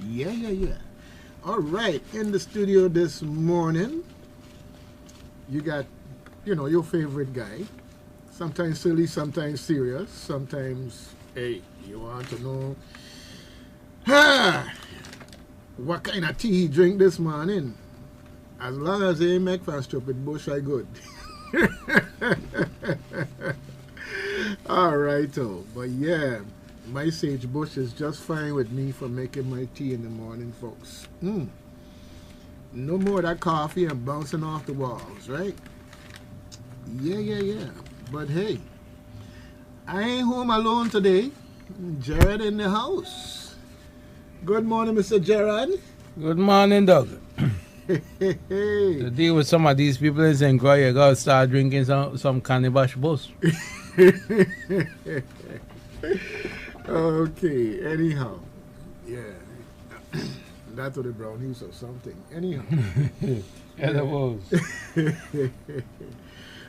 Yeah. All right, in the studio this morning, you got, your favorite guy. Sometimes silly, sometimes serious, sometimes, hey, you want to know what kind of tea he drink this morning. As long as he ain't make for stupid bush, I good. All right, but yeah, my sage bush is just fine with me for making my tea in the morning, folks. No more of that coffee and bouncing off the walls, right? Yeah. But hey, I ain't home alone today. Jared in the house. Good morning, Mr. Jared. Good morning, Doug. Hey. To deal with some of these people in St. Croix, you gotta start drinking some Canibash Boost. Okay, anyhow. Yeah. That's what the brownies or something. Anyhow. Edibles.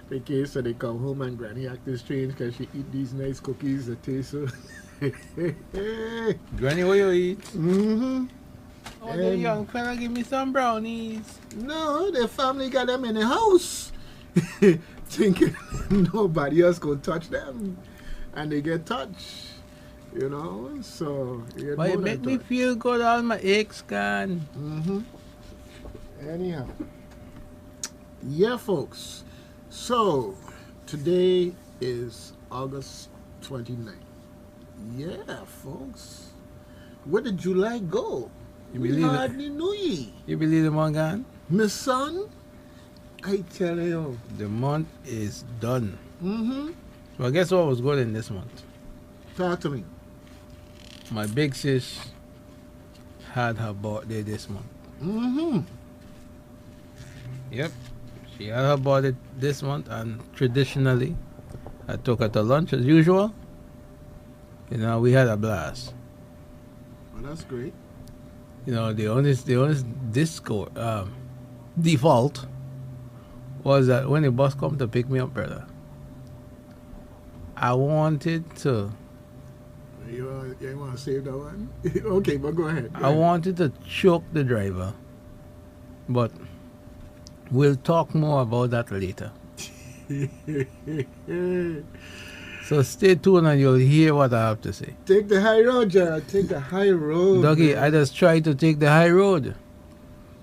The kids so they come home and Granny acting strange because she eat these nice cookies that taste so. Granny, what you eat? Mm-hmm. Oh, the young fella give me some brownies. No, the family got them in the house. Thinking nobody else gonna touch them. And they get touched. So But it make me feel good, all my aches gone. Mm-hmm. Anyhow. Yeah, folks. So, today is August 29th. Yeah, folks. Where did July go? You believe it? Hardly knew ye. You believe the month gone? My son, I tell you. The month is done. Mm-hmm. So I guess what was good in this month? Talk to me. My big sis had her birthday this month. Mm-hmm. Yep. She had her birthday this month, and traditionally, I took her to lunch as usual. We had a blast. Well, that's great. The only default was that when the bus come to pick me up, brother, I wanted to. You want to save that one? Okay, but go ahead. I wanted to choke the driver, but we'll talk more about that later. So stay tuned and you'll hear what I have to say. Take the high road, Jared. Take the high road. Dougie, man. I just try to take the high road.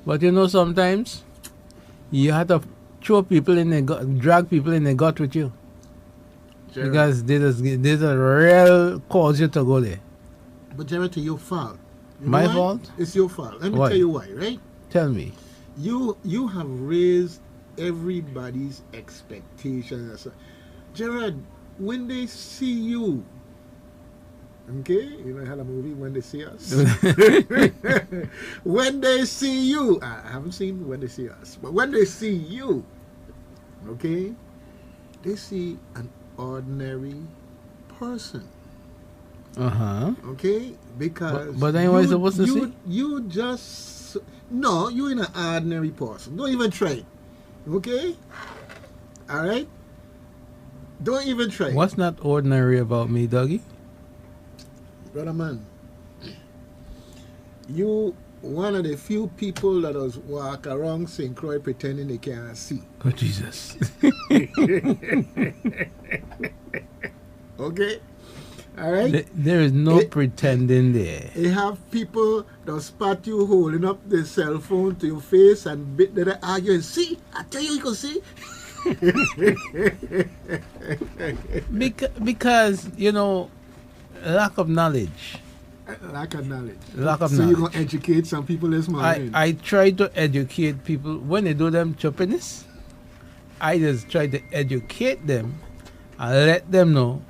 But sometimes you have to throw people in the gut, drag people in the gut with you. Jared. Because there's a real cause you to go there. But Jared, it's your fault. You know My why? fault? It's your fault. Let me Why? tell you why, right? Tell me. You have raised everybody's expectations. Jared, when they see you, okay? I had a movie, When They See Us. When they see you, I haven't seen When They See Us, but when they see you, okay, they see an ordinary person. Okay? Because But then what are you supposed to see? You just no, you're an ordinary person. Don't even try it. Okay? Alright? Don't even try it. What's not ordinary about me, Dougie? Brother man, you one of the few people that does walk around St. Croix pretending they can't see. Oh, Jesus. Okay? Alright? There is no pretending there. You have people that spot you holding up the cell phone to your face and bit that argue. See? I tell you can see. Because, lack of knowledge. Lack of knowledge. So you're going to educate some people this morning. I try to educate people. When they do them choppiness, I just try to educate them and let them know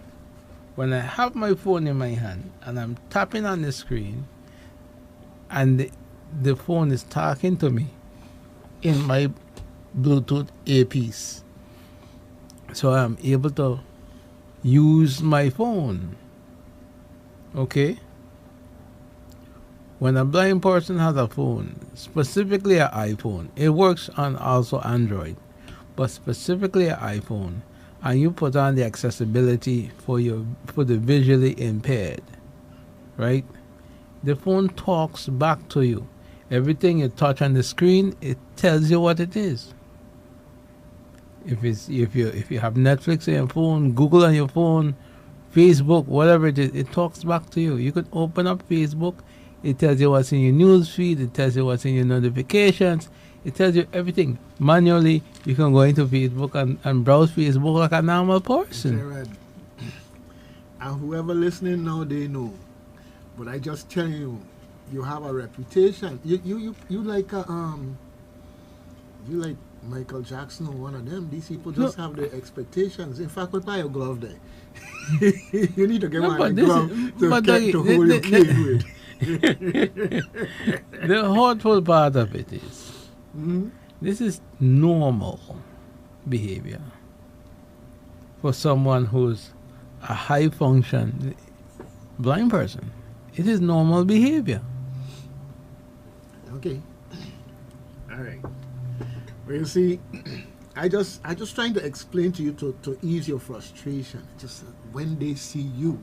when I have my phone in my hand and I'm tapping on the screen and the phone is talking to me in my Bluetooth earpiece. So I'm able to use my phone. Okay? When a blind person has a phone, specifically an iPhone, it works on also Android, but specifically an iPhone, and you put on the accessibility for the visually impaired, right? the phone talks back to you. Everything you touch on the screen, it tells you what it is. If you have Netflix on your phone, Google on your phone, Facebook, whatever it is, it talks back to you. You could open up Facebook, it tells you what's in your news feed, it tells you what's in your notifications, it tells you everything. Manually, you can go into Facebook and browse Facebook like a normal person. Jared, and whoever listening now, they know. But I just tell you, you have a reputation. You like you like Michael Jackson or one of them. These people just have their expectations. In fact, what buy a glove there? You need to get one of the glove to hold your kid with. The hurtful part of it is, this is normal behavior for someone who's a high function blind person. It is normal behavior. Okay. All right. Well, you see, I just trying to explain to you to ease your frustration. Just when they see you.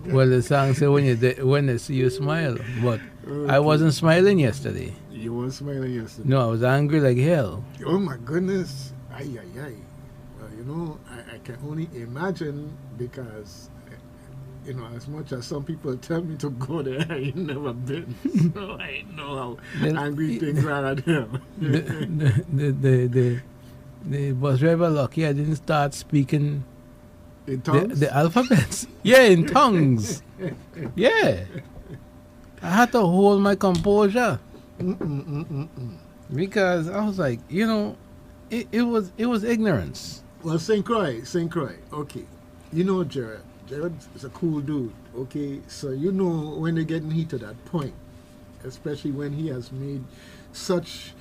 Well, the song says when they see you smile, but okay. I wasn't smiling yesterday. You weren't smiling yesterday? No, I was angry like hell. Oh my goodness. Ay, ay, ay. Well, you know, I can only imagine because, you know, as much as some people tell me to go there, I ain't never been. So I know how angry things are at them. The bus driver lucky I didn't start speaking in tongues? The alphabets. Yeah, in tongues. Yeah. I had to hold my composure. Because I was like, you know, it was ignorance. Well, St. Croix. Okay. You know Jared. Jared is a cool dude, okay? So you know when they're getting heat to that point, especially when he has made such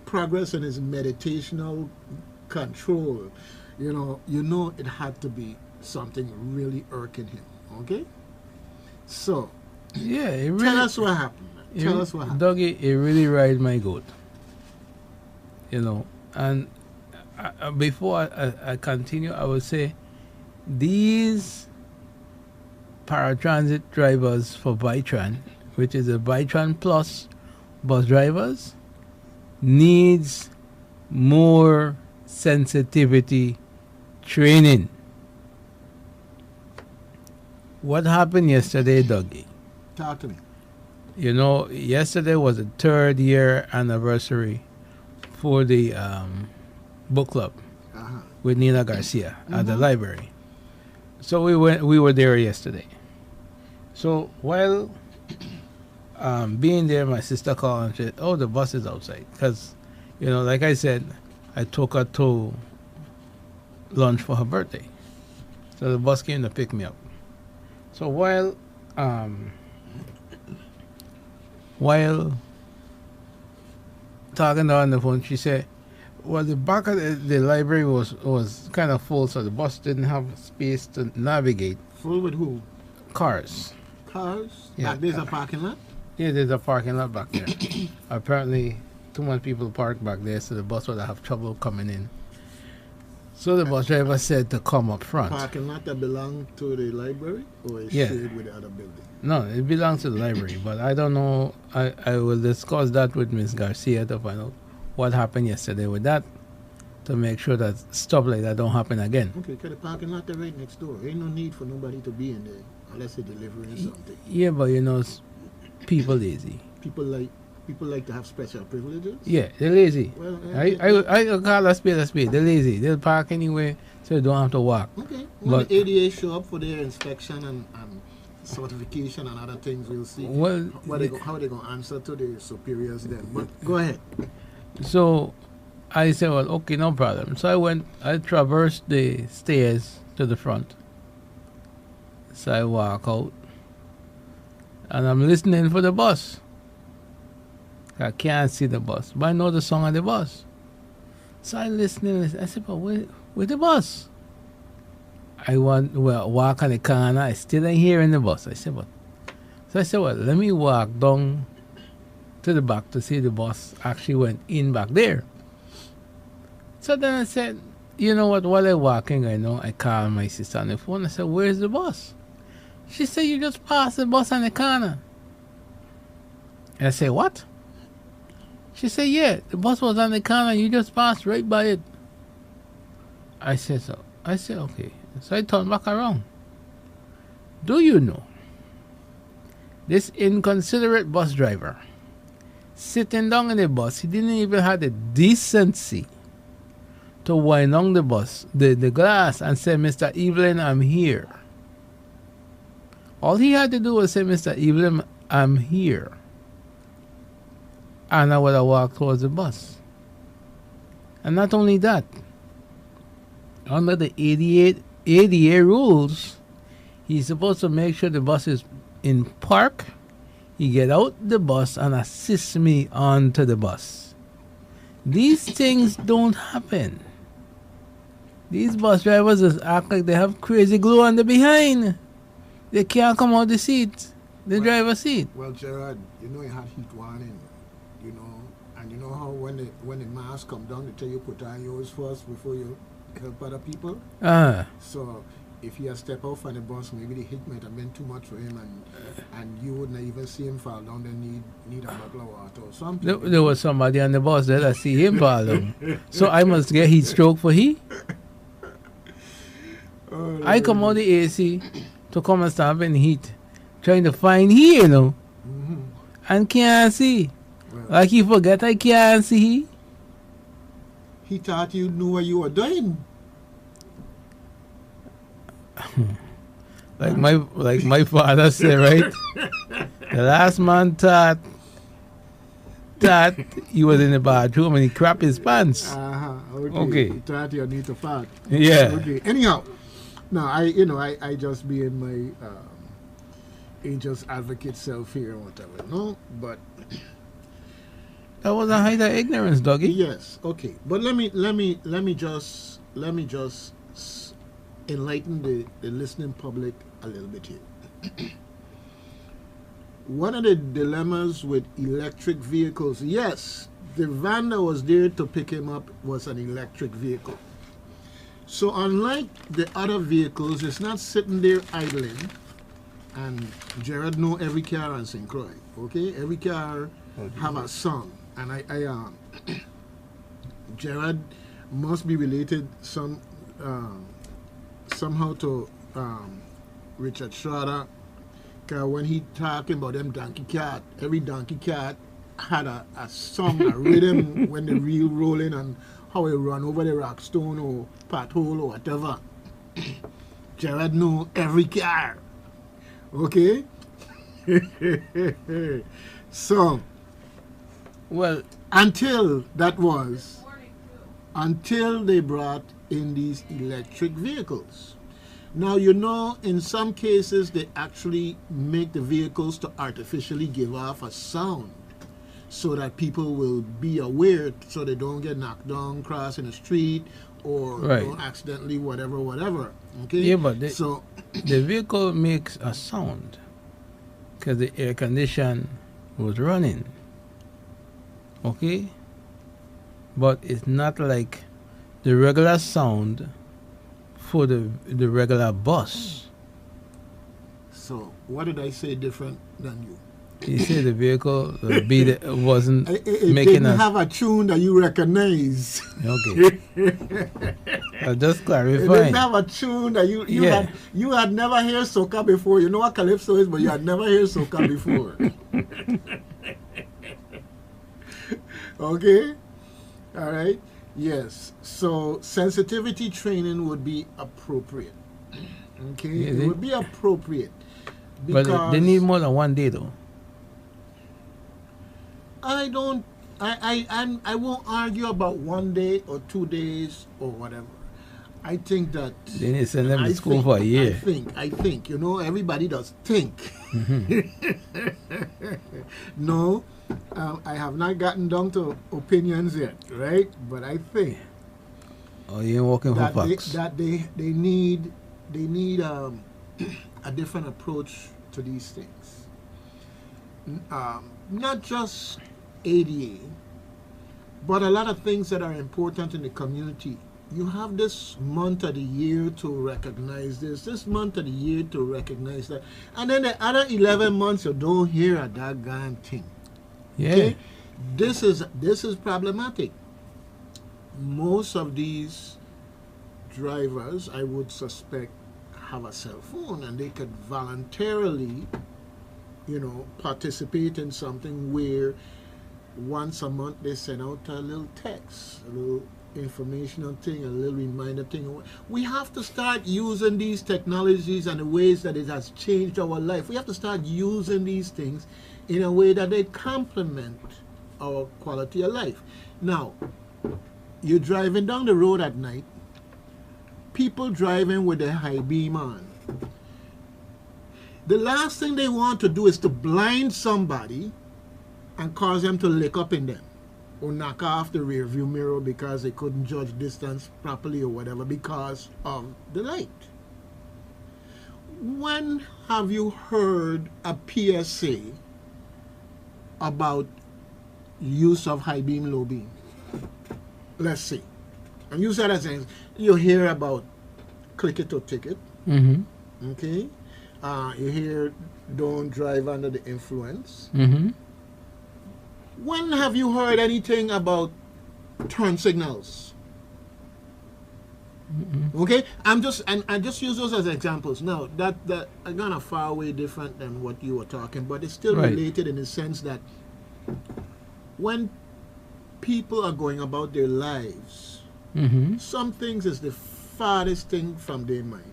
progress in his meditational control, you know it had to be something really irking him, okay? So, yeah, tell us what happened. Tell us what happened. Dougie, it really riled my goat, you know. And before I continue, I would say, these paratransit drivers for Bytran, which is a Bytran Plus bus drivers, needs more sensitivity training. What happened yesterday, Dougie? Talk to me. You know, yesterday was the 3rd year anniversary for the book club with Nina Garcia at the library. So we were there yesterday. So while being there, my sister called and said, "Oh, the bus is outside." Because, you know, like I said, I took her to lunch for her birthday. So the bus came to pick me up. So while talking to her on the phone, she said, well, the back of the library was kind of full, so the bus didn't have space to navigate. Full with who? Cars. Cars? Yeah. Like there's a parking lot? Yeah, there's a parking lot back there. Apparently, too much people parked back there, so the bus would have trouble coming in. So the bus driver said to come up front. Parking lot that belong to the library, or is shared with the other building? No, it belongs to the library, but I don't know. I will discuss that with Ms. Garcia to find out what happened yesterday with that, to make sure that stuff like that don't happen again. Okay, because the parking lot is right next door. Ain't no need for nobody to be in there unless they're delivering something. Yeah, but you know, people lazy. People like to have special privileges? Yeah, they're lazy. Well, I call a spade. They're lazy. They'll park anyway, so they don't have to walk. Okay. When the ADA show up for their inspection and certification and other things, we'll see how they're going to answer to the superiors then. But go ahead. So I said, well, okay, no problem. So I traversed the stairs to the front. So I walk out, and I'm listening for the bus. I can't see the bus, but I know the song of the bus. So I listening. I said, but where the bus? I walk on the corner. I still ain't hearing the bus. I said, well, let me walk down to the back to see the bus actually went in back there. So then I said, you know what, while I'm walking, I called my sister on the phone. I said, where's the bus? She said, you just passed the bus on the corner. And I said, what? She said, yeah, the bus was on the corner. You just passed right by it. I said, so. I said, okay. So I turned back around. Do you know, this inconsiderate bus driver, sitting down in the bus, he didn't even have the decency to wind down the bus, the glass, and say, Mr. Evelyn, I'm here. All he had to do was say, Mr. Evelyn, I'm here. And I would have walked towards the bus. And not only that, under the ADA rules, he's supposed to make sure the bus is in park. He get out the bus and assist me onto the bus. These things don't happen. These bus drivers just act like they have crazy glue on the behind. They can't come out the seat, the driver's seat. Well, Gerard, you know you have heat warning, you know, and you know how when the mask come down, they tell you put on yours first before you help other people. So if he has stepped off on the bus, maybe the heat might have been too much for him, and you wouldn't even see him fall down. Then need a bottle of water or something. There was somebody on the bus there that see him fall down. So I must get heat stroke for he. Oh, I come out the AC to come and stand up in the heat, trying to find he, you know, and can't see. Well, Like he forget I can't see. he thought you knew what you were doing. Like my father said, right? The last man thought he was in the bathroom and he crapped his pants. Okay. He thought you need to fart. Yeah. Okay. Anyhow, now I just be in my angel's advocate self here or whatever. No, but That was a height of ignorance, doggy. yes. Okay. But let me just enlighten the listening public a little bit here. One of the dilemmas with electric vehicles, yes, the van that was there to pick him up was an electric vehicle. So unlike the other vehicles, it's not sitting there idling. And Jared know every car on St. Croix, okay? Every car have a song. And I Jared must be related somehow to Richard Schroeder. Because when he talking about them donkey cat, every donkey cat had a song, a rhythm when the reel rolling and how it run over the rock stone or pothole or whatever. Jared know every car. Okay? So, Well, until they brought in these electric vehicles. Now, you know, in some cases, they actually make the vehicles to artificially give off a sound so that people will be aware so they don't get knocked down crossing the street or don't accidentally whatever. Okay? yeah, but So, the vehicle makes a sound because the air condition was running. Okay? But it's not like the regular sound for the regular bus. so what did I say different than you? You say the vehicle wasn't It making didn't have a tune that you recognize. Okay. I'm just It clarifying. didn't have a tune that you had never heard soca before. You know what calypso is, but you had never heard soca before. Okay? All right? Yes. So sensitivity training would be appropriate. Okay? Yeah, it would be appropriate. But they need more than one day though. I won't argue about 1 day or 2 days or whatever. I think that They need to send them to school for a year. I think, you know, everybody does think. No, I have not gotten down to opinions yet, right? But I think Oh, you ain't working for Fox. they need a different approach to these things. Not just ADA, but a lot of things that are important in the community you have this month of the year to recognize this month of the year to recognize that, and then the other 11 months you don't hear a doggone thing. Yeah. Okay, this is problematic. Most of these drivers, I would suspect, have a cell phone, and they could voluntarily, participate in something where once a month they send out a little text, a little informational thing, a little reminder thing. We have to start using these technologies and the ways that it has changed our life. We have to start using these things in a way that they complement our quality of life. Now, you're driving down the road at night, people driving with their high beam on. The last thing they want to do is to blind somebody and cause them to lick up in them, or knock off the rear view mirror because they couldn't judge distance properly or whatever because of the light. When have you heard a PSA about use of high beam, low beam? Let's see. And use that as an, you hear about click it or ticket. Mm-hmm. Okay. You hear don't drive under the influence. Mm-hmm. When have you heard anything about turn signals? Mm-hmm. Okay, I just use those as examples. Now that are kind of far away different than what you were talking, but it's still Right. related in the sense that when people are going about their lives, Mm-hmm. some things is the farthest thing from their mind.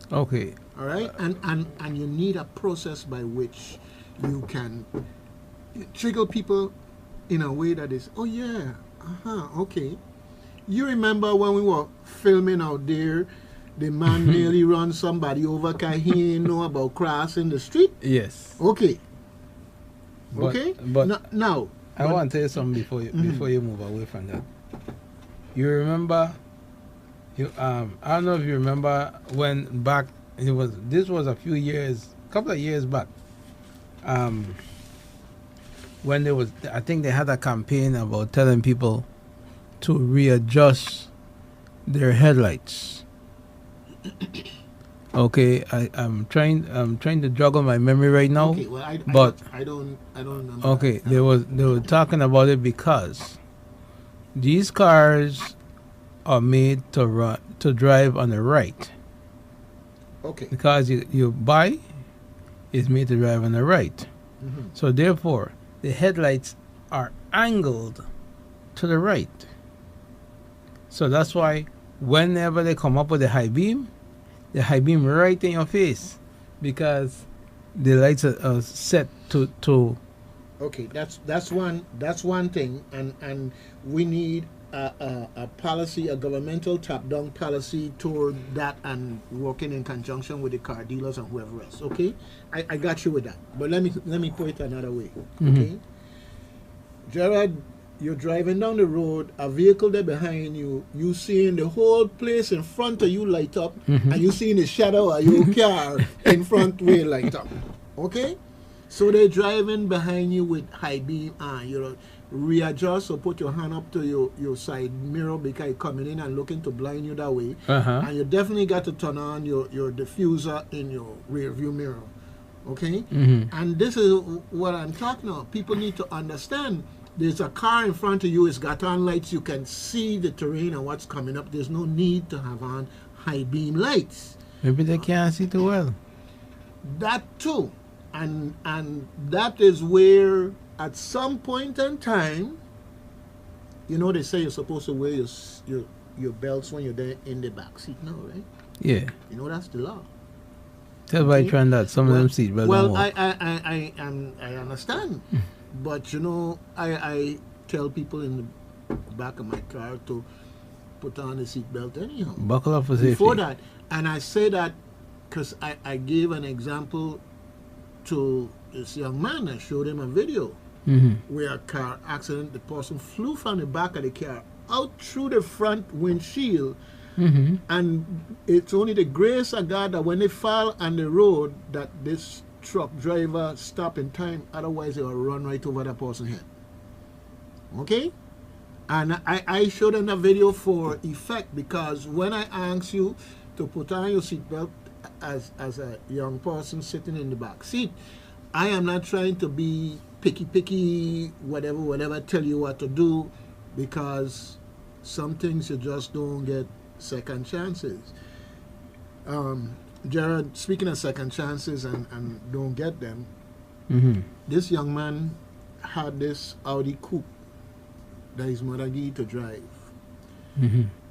Okay. All right, and you need a process by which you can trigger people in a way that is, oh yeah, okay. You remember when we were filming out there, the man nearly run somebody over because he didn't know about crossing the street? Yes. Okay. But, Okay? But Now, I want to tell you something before you move away from that. You remember? I don't know if you remember when back. This was a couple of years back. When there was, I think they had a campaign about telling people to readjust their headlights. Okay, I'm trying to juggle my memory right now. okay, well, I don't remember. Okay, they were talking about it because these cars are made to drive on the right. Okay. Because you buy is made to drive on the right. Mhm. So therefore, the headlights are angled to the right. So that's why whenever they come up with the high beam right in your face, because the lights are set to Okay, that's one thing, and we need a policy, a governmental top-down policy toward that, and working in conjunction with the car dealers and whoever else. Okay, I got you with that, but let me put it another way. Okay, Gerard, you're driving down the road, a vehicle there behind you, you seeing the whole place in front of you light up, and you seeing the shadow of your car in front way light up. Okay, so they're driving behind you with high beam on. You readjust or put your hand up to your side mirror because you're coming in and looking to blind you that way. And you definitely got to turn on your diffuser in your rear view mirror. Okay? And this is what I'm talking about. People need to understand there's a car in front of you, it's got on lights, you can see the terrain and what's coming up. There's no need to have on high beam lights. maybe they can't see too well. That too. And that is where at some point in time, they say you're supposed to wear your belts when you're there in the back seat now, right? Yeah. That's the law. Tell by trying that some of them seat belts don't work. I understand, but I tell people in the back of my car to put on the seat belt anyhow. Buckle up for safety. Before that, and I say that because I gave an example to this young man. I showed him a video where a car accident, the person flew from the back of the car out through the front windshield, and it's only the grace of God that when they fall on the road that this truck driver stopped in time, otherwise they will run right over that person's head. Okay? And I showed them a video for effect, because when I ask you to put on your seatbelt as a young person sitting in the back seat, I am not trying to be picky, whatever, tell you what to do, because some things you just don't get second chances. Jared, speaking of second chances and don't get them, this young man had this Audi coupe that his mother gave to drive.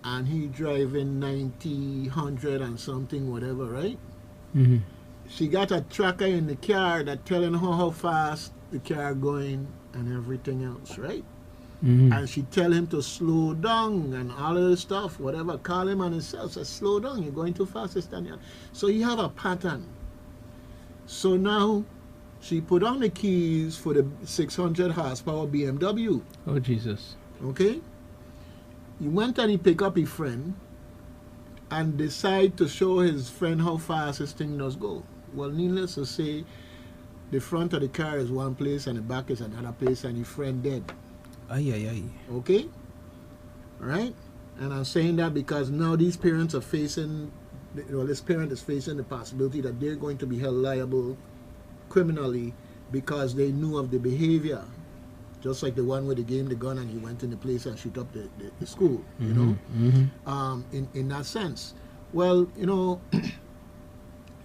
And he driving 90, 100 and something, whatever, right? She got a tracker in the car that telling her how fast the car going and everything else, right? And she tell him to slow down and all of this stuff, whatever. Call him on his cell, say, slow down, you're going too fast. So he have a pattern. So now she put on the keys for the 600 horsepower BMW. Oh, Jesus. Okay? He went and he picked up his friend and decided to show his friend how fast his thing does go. Well, needless to say, the front of the car is one place and the back is another place, and his friend dead. Ay. Okay? Right? And I'm saying that because now these parents are facing, this parent is facing the possibility that they're going to be held liable criminally because they knew of the behavior. Just like the one where they gave him the gun and he went in the place and shoot up the school, you know? In that sense. Well, you know,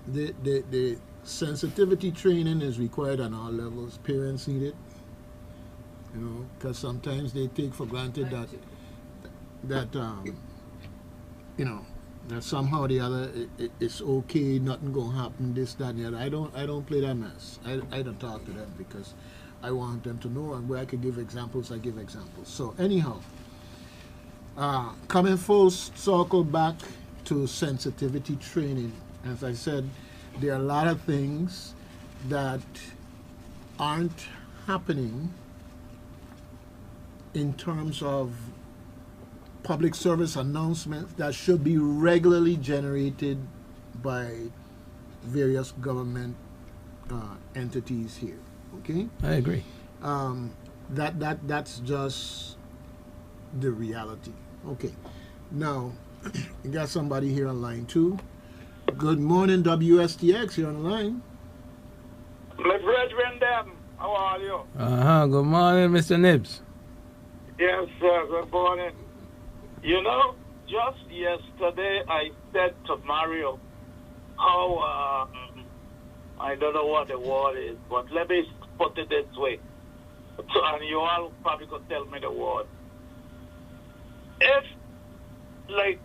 the sensitivity training is required on all levels. Parents need it, you know, because sometimes they take for granted that you know, that somehow or the other it's okay, nothing gonna happen, this, that, and the other. I don't play that mess. I don't talk to them because I want them to know, and where I can give examples, I give examples. So anyhow, coming full circle back to sensitivity training, as I said, there are a lot of things that aren't happening in terms of public service announcements that should be regularly generated by various government entities here. Okay? I agree. That's just the reality. Okay. Now, you got somebody here on line 2. Good morning, WSTX. You're on the line. My brethren, them, how are you? Good morning, Mr. Nibs. Yes, sir, good morning. You know, just yesterday I said to Mario how, I don't know what the word is, but let me put it this way. So, and you all probably could tell me the word. If, like,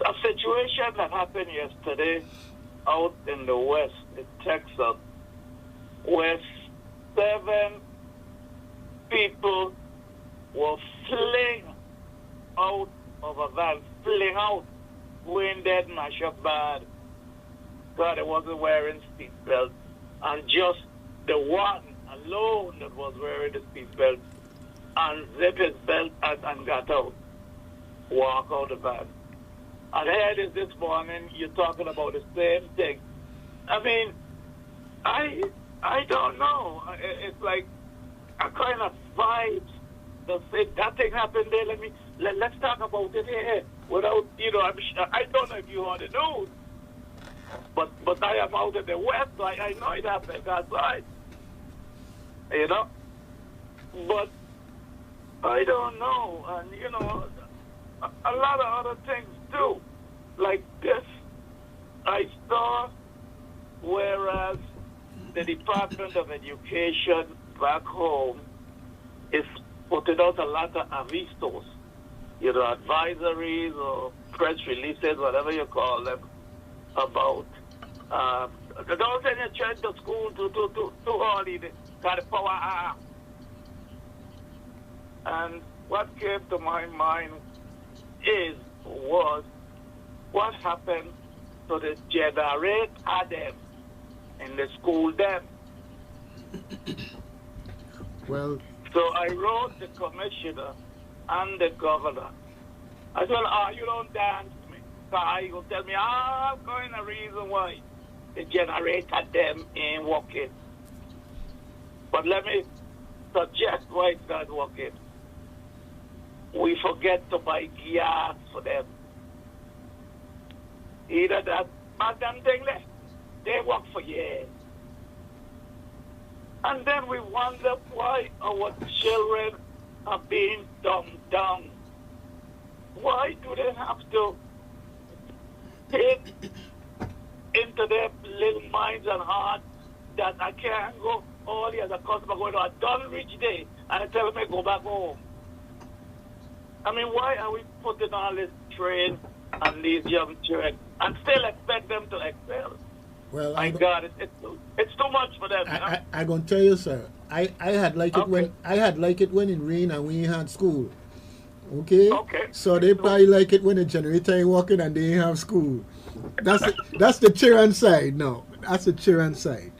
a situation that happened yesterday out in the west, in Texas, where 7 people were fling out of a van, fling out, going dead, mash up bad. God, it wasn't wearing seatbelt, and just the one alone that was wearing the seatbelt unzipped his belt and got out, walk out the van. And here it is this morning, you're talking about the same thing. I mean, I don't know. It's like a kind of vibes that say that thing happened there. Let's talk about it here without, you know, I don't know if you heard the news, but I am out in the west, so I know it happened that side, you know. But I don't know, and you know, a lot of other things too, like this. I saw, whereas the Department of Education back home is putting out a lot of avistos, you know, advisories or press releases, whatever you call them, about don't send your child to school too early, got the power. And what came to my mind was what happened to the generator them in the school them. Well, so I wrote the commissioner and the governor. I said, you don't dance me. So you will tell me, I'm going to reason why the generator them ain't working. But let me suggest why it's not working. we forget to buy gas for them. Either that, madam thing, they work for years. And then we wonder why our children are being dumbed down. Why do they have to hit into their little minds and hearts that I can't go all the other customer going to a done rich day and I tell them to go back home? I mean, why are we putting all this strain on these young children and still expect them to excel? Well, My God, it's too much for them. I gonna tell you, sir. I had like it Okay. when I had like it when it rained and we ain't had school. Okay. Okay. So they probably like it when the generator ain't working and they ain't have school. That's the children side. No, that's the children side.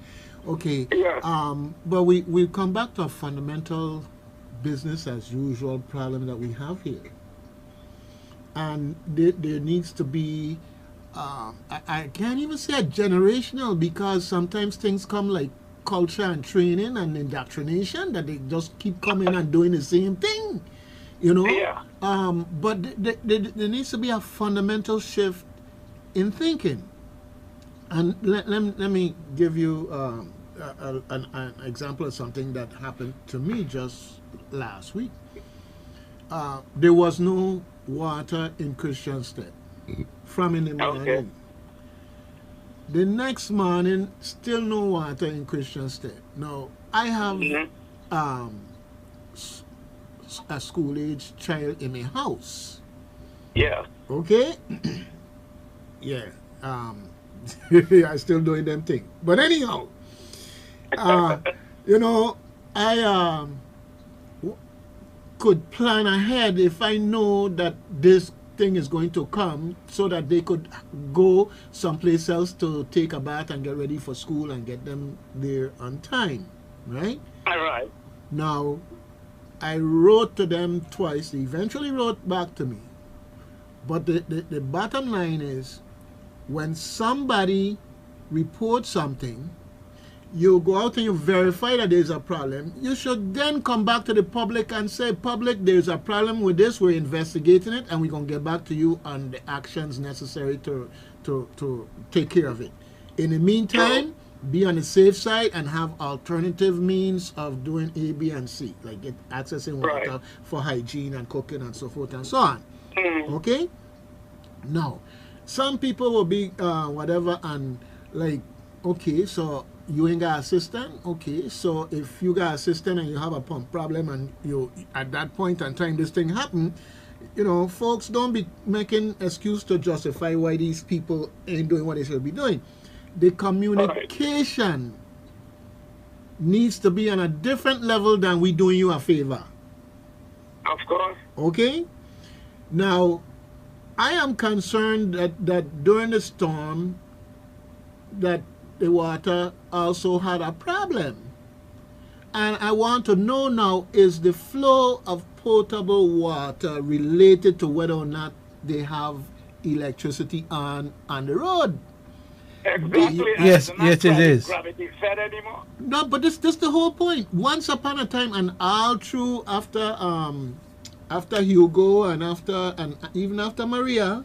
Okay. Yeah. But we come back to a fundamental business as usual problem that we have here, and there needs to be. I can't even say a generational, because sometimes things come like culture and training and indoctrination that they just keep coming and doing the same thing, you know. Yeah. But there needs to be a fundamental shift in thinking. And let me give you an example of something that happened to me just last week. There was no water in Christian State from in the morning. Okay. The next morning, still no water in Christian State. Now, I have a school-age child in my house. Yeah. Okay? Yeah. I still doing them thing. But anyhow, you know, I could plan ahead if I know that this thing is going to come, so that they could go someplace else to take a bath and get ready for school and get them there on time, right? All right. Now, I wrote to them twice. They eventually wrote back to me. But the bottom line is, when somebody reports something, you go out and you verify that there's a problem. You should then come back to the public and say, public, there's a problem with this, we're investigating it, and we're going to get back to you on the actions necessary to take care of it. In the meantime, be on the safe side and have alternative means of doing A, B, and C, like accessing water Right. for hygiene and cooking and so forth and so on. Okay? Now, some people will be whatever and like, okay, so you ain't got a system. Okay, so if you got a system and you have a pump problem and you at that point in time this thing happened, you know, folks, don't be making excuse to justify why these people ain't doing what they should be doing. The communication needs to be on a different level than we doing you a favor. Of course. Okay? Now, I am concerned that during the storm that the water also had a problem. And I want to know now, is the flow of potable water related to whether or not they have electricity on the road? Exactly. Yes, And it's yes, not it is. gravity fed anymore. No, but this the whole point. Once upon a time, and all through after Hugo and even after Maria,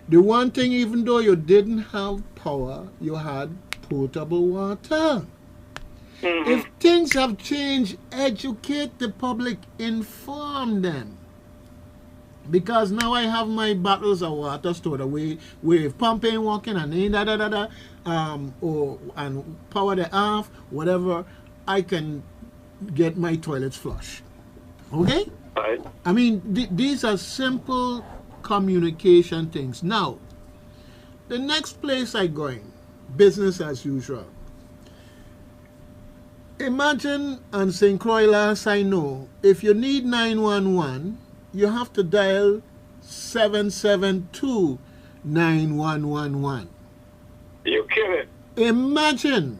the one thing, even though you didn't have power, you had potable water. If things have changed, educate the public, inform them. Because now I have my bottles of water stored away with pumping, working, and and power the off, whatever, I can get my toilets flushed. Okay? Right. I mean, these are simple communication things. Now, the next place I going, business as usual. Imagine on St. Croix last I know, if you need 911, you have to dial 772-9111. You kidding? Imagine.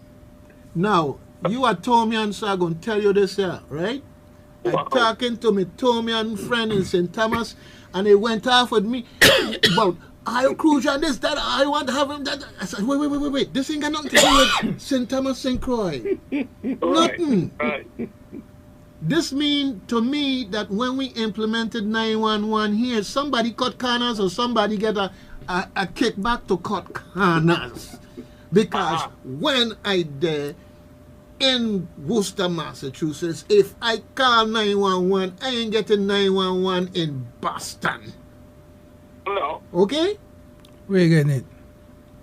Now, you are Tomian, so I'm going to tell you this here, right? I'm talking to my Tomian friend in St. Thomas, and he went off with me about I'll cruise and this, that, I want to have him, that. I said, wait. This ain't got nothing to do with St. Thomas, St. Croix. Nothing. Right. This mean to me that when we implemented 911 here, somebody cut corners or somebody get a kickback to cut corners. Because when I there in Worcester, Massachusetts, if I call 911, I ain't getting 911 in Boston. No. Okay? Where you getting it?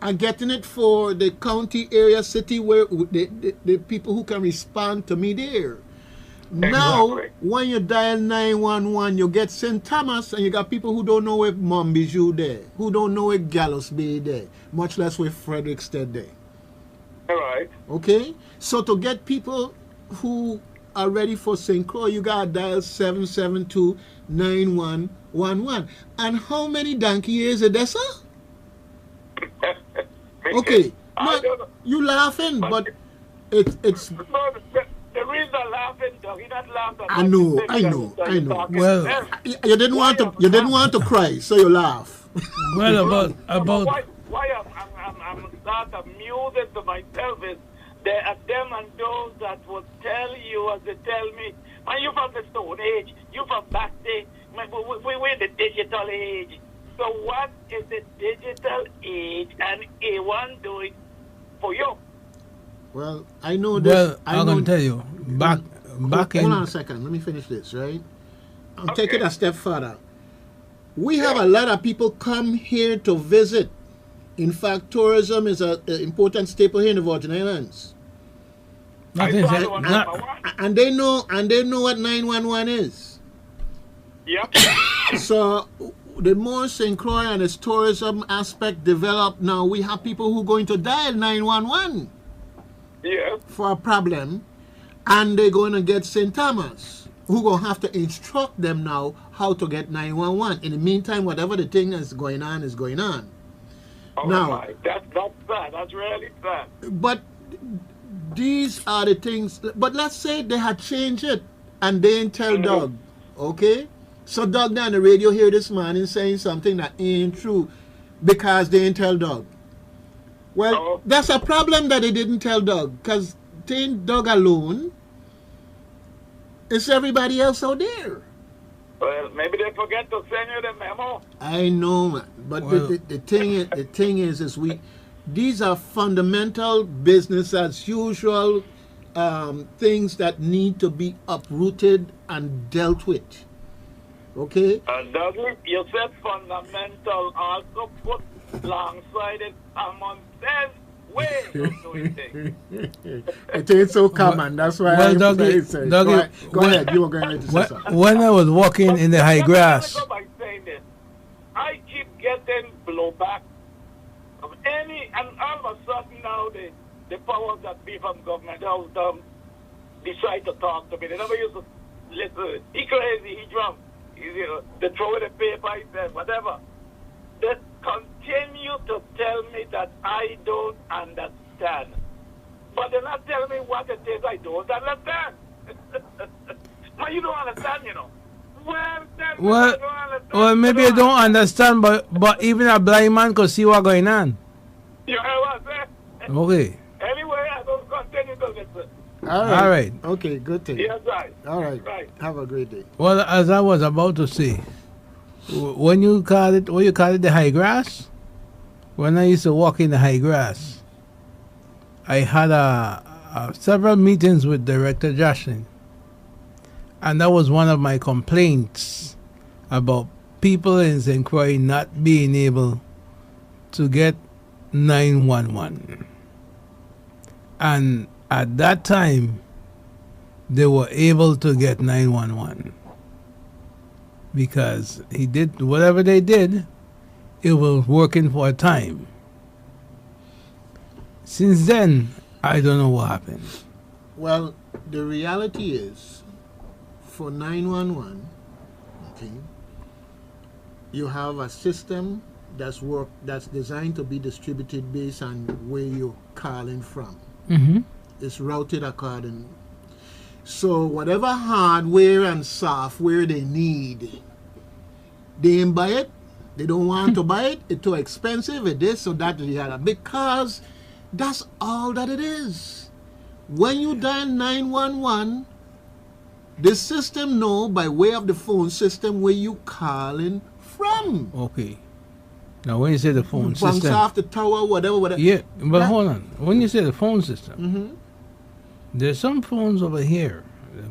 I'm getting it for the county area city where the people who can respond to me there. Now, when you dial 911, you get St. Thomas, and you got people who don't know where Montbijou there, who don't know where Gallows Bay there, much less where Frederickstead there. All right. Okay? So to get people who are ready for St. Croix, you got to dial 772-9111. And how many donkey years is that, sir? Okay. Now, you laughing, but it's... No, the reason I'm laughing, dog, you're not laughing. I know. Well, you didn't want to cry, so you laugh. well, about Why I'm not amused to myself is there are them and those that will tell you as they tell me, man, you from the Stone Age, you from back day, man, we're the digital age. So what is the digital age and A1 doing for you? Well, I know this. well, I'm gonna tell you back in. Hold on a second. Let me finish this, right? I'll take it a step further. We have a lot of people come here to visit. In fact, tourism is an important staple here in the Virgin Islands. Nothing. And they know what 911 is. Yep. So the more St. Croix and its tourism aspect develop now, we have people who are going to dial 911 Yeah. for a problem, and they're going to get St. Thomas, who going to have to instruct them now how to get 911. In the meantime, whatever the thing is going on is going on. Oh Now- my, that's sad. That's really sad. But these are the things. But let's say they had changed it and they didn't tell Doug, okay? So Doug down the radio here this morning saying something that ain't true because they didn't tell Doug. Well, that's a problem that they didn't tell Doug, because they ain't Doug alone. It's everybody else out there. Well, maybe they forget to send you the memo. I know, man. But Well- the thing is these are fundamental business as usual things that need to be uprooted and dealt with. Okay? Douglas, you said fundamental, also put alongside it common sense way of doing things. It ain't so common. That's why Well, I Dougie, say. Dougie, Go ahead. You were going to say when, something. when I was walking in the high grass, Let me go by saying this. I keep getting blowback of any, and all of a sudden now the powers that be from government house decide to talk to me. They never used to listen. He crazy, he drunk. They throw the paper, he said, whatever. They continue to tell me that I don't understand. But they're not telling me what it is I don't understand. But you don't understand, you know. Well, then well, I don't understand. well, maybe I don't understand, but even a blind man could see what's going on. You hear what I said? Okay. Anyway, I don't continue to listen. All right. Okay, good thing. Yes, right. All right. Right. Have a great day. Well, as I was about to say, when you call it the high grass, when I used to walk in the high grass, I had several meetings with Director Jocelyn, and that was one of my complaints about people in St. Croix not being able to get 911. And at that time, they were able to get 911 because he did whatever they did, it was working for a time. Since then, I don't know what happened. Well, the reality is, for 911, okay, you have a system that's designed to be distributed based on where you're calling from. Mm-hmm. It's routed accordingly. So whatever hardware and software they need, they ain't buy it. They don't want to buy it. It's too expensive. It is so that the other, because that's all that it is. When you dial 911, The system know by way of the phone system where you calling from. Okay. Now, when you say the phone Bounce system, off the tower, whatever. yeah, but That- hold on. When you say the phone system, Mm-hmm. there's some phones over here.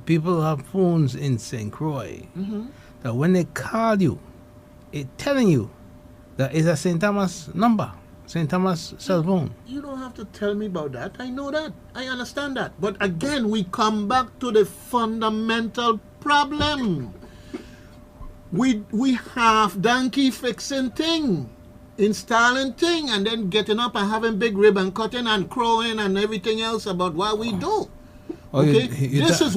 People have phones in St. Croix Mm-hmm. that when they call you, it's telling you that it's a St. Thomas number, St. Thomas cell phone. You don't have to tell me about that. I know that. I understand that. But again, we come back to the fundamental problem. We have donkey fixing thing, installing thing, and then getting up and having big ribbon cutting and crowing and everything else about what we do. Oh, you- Okay? you This ta- is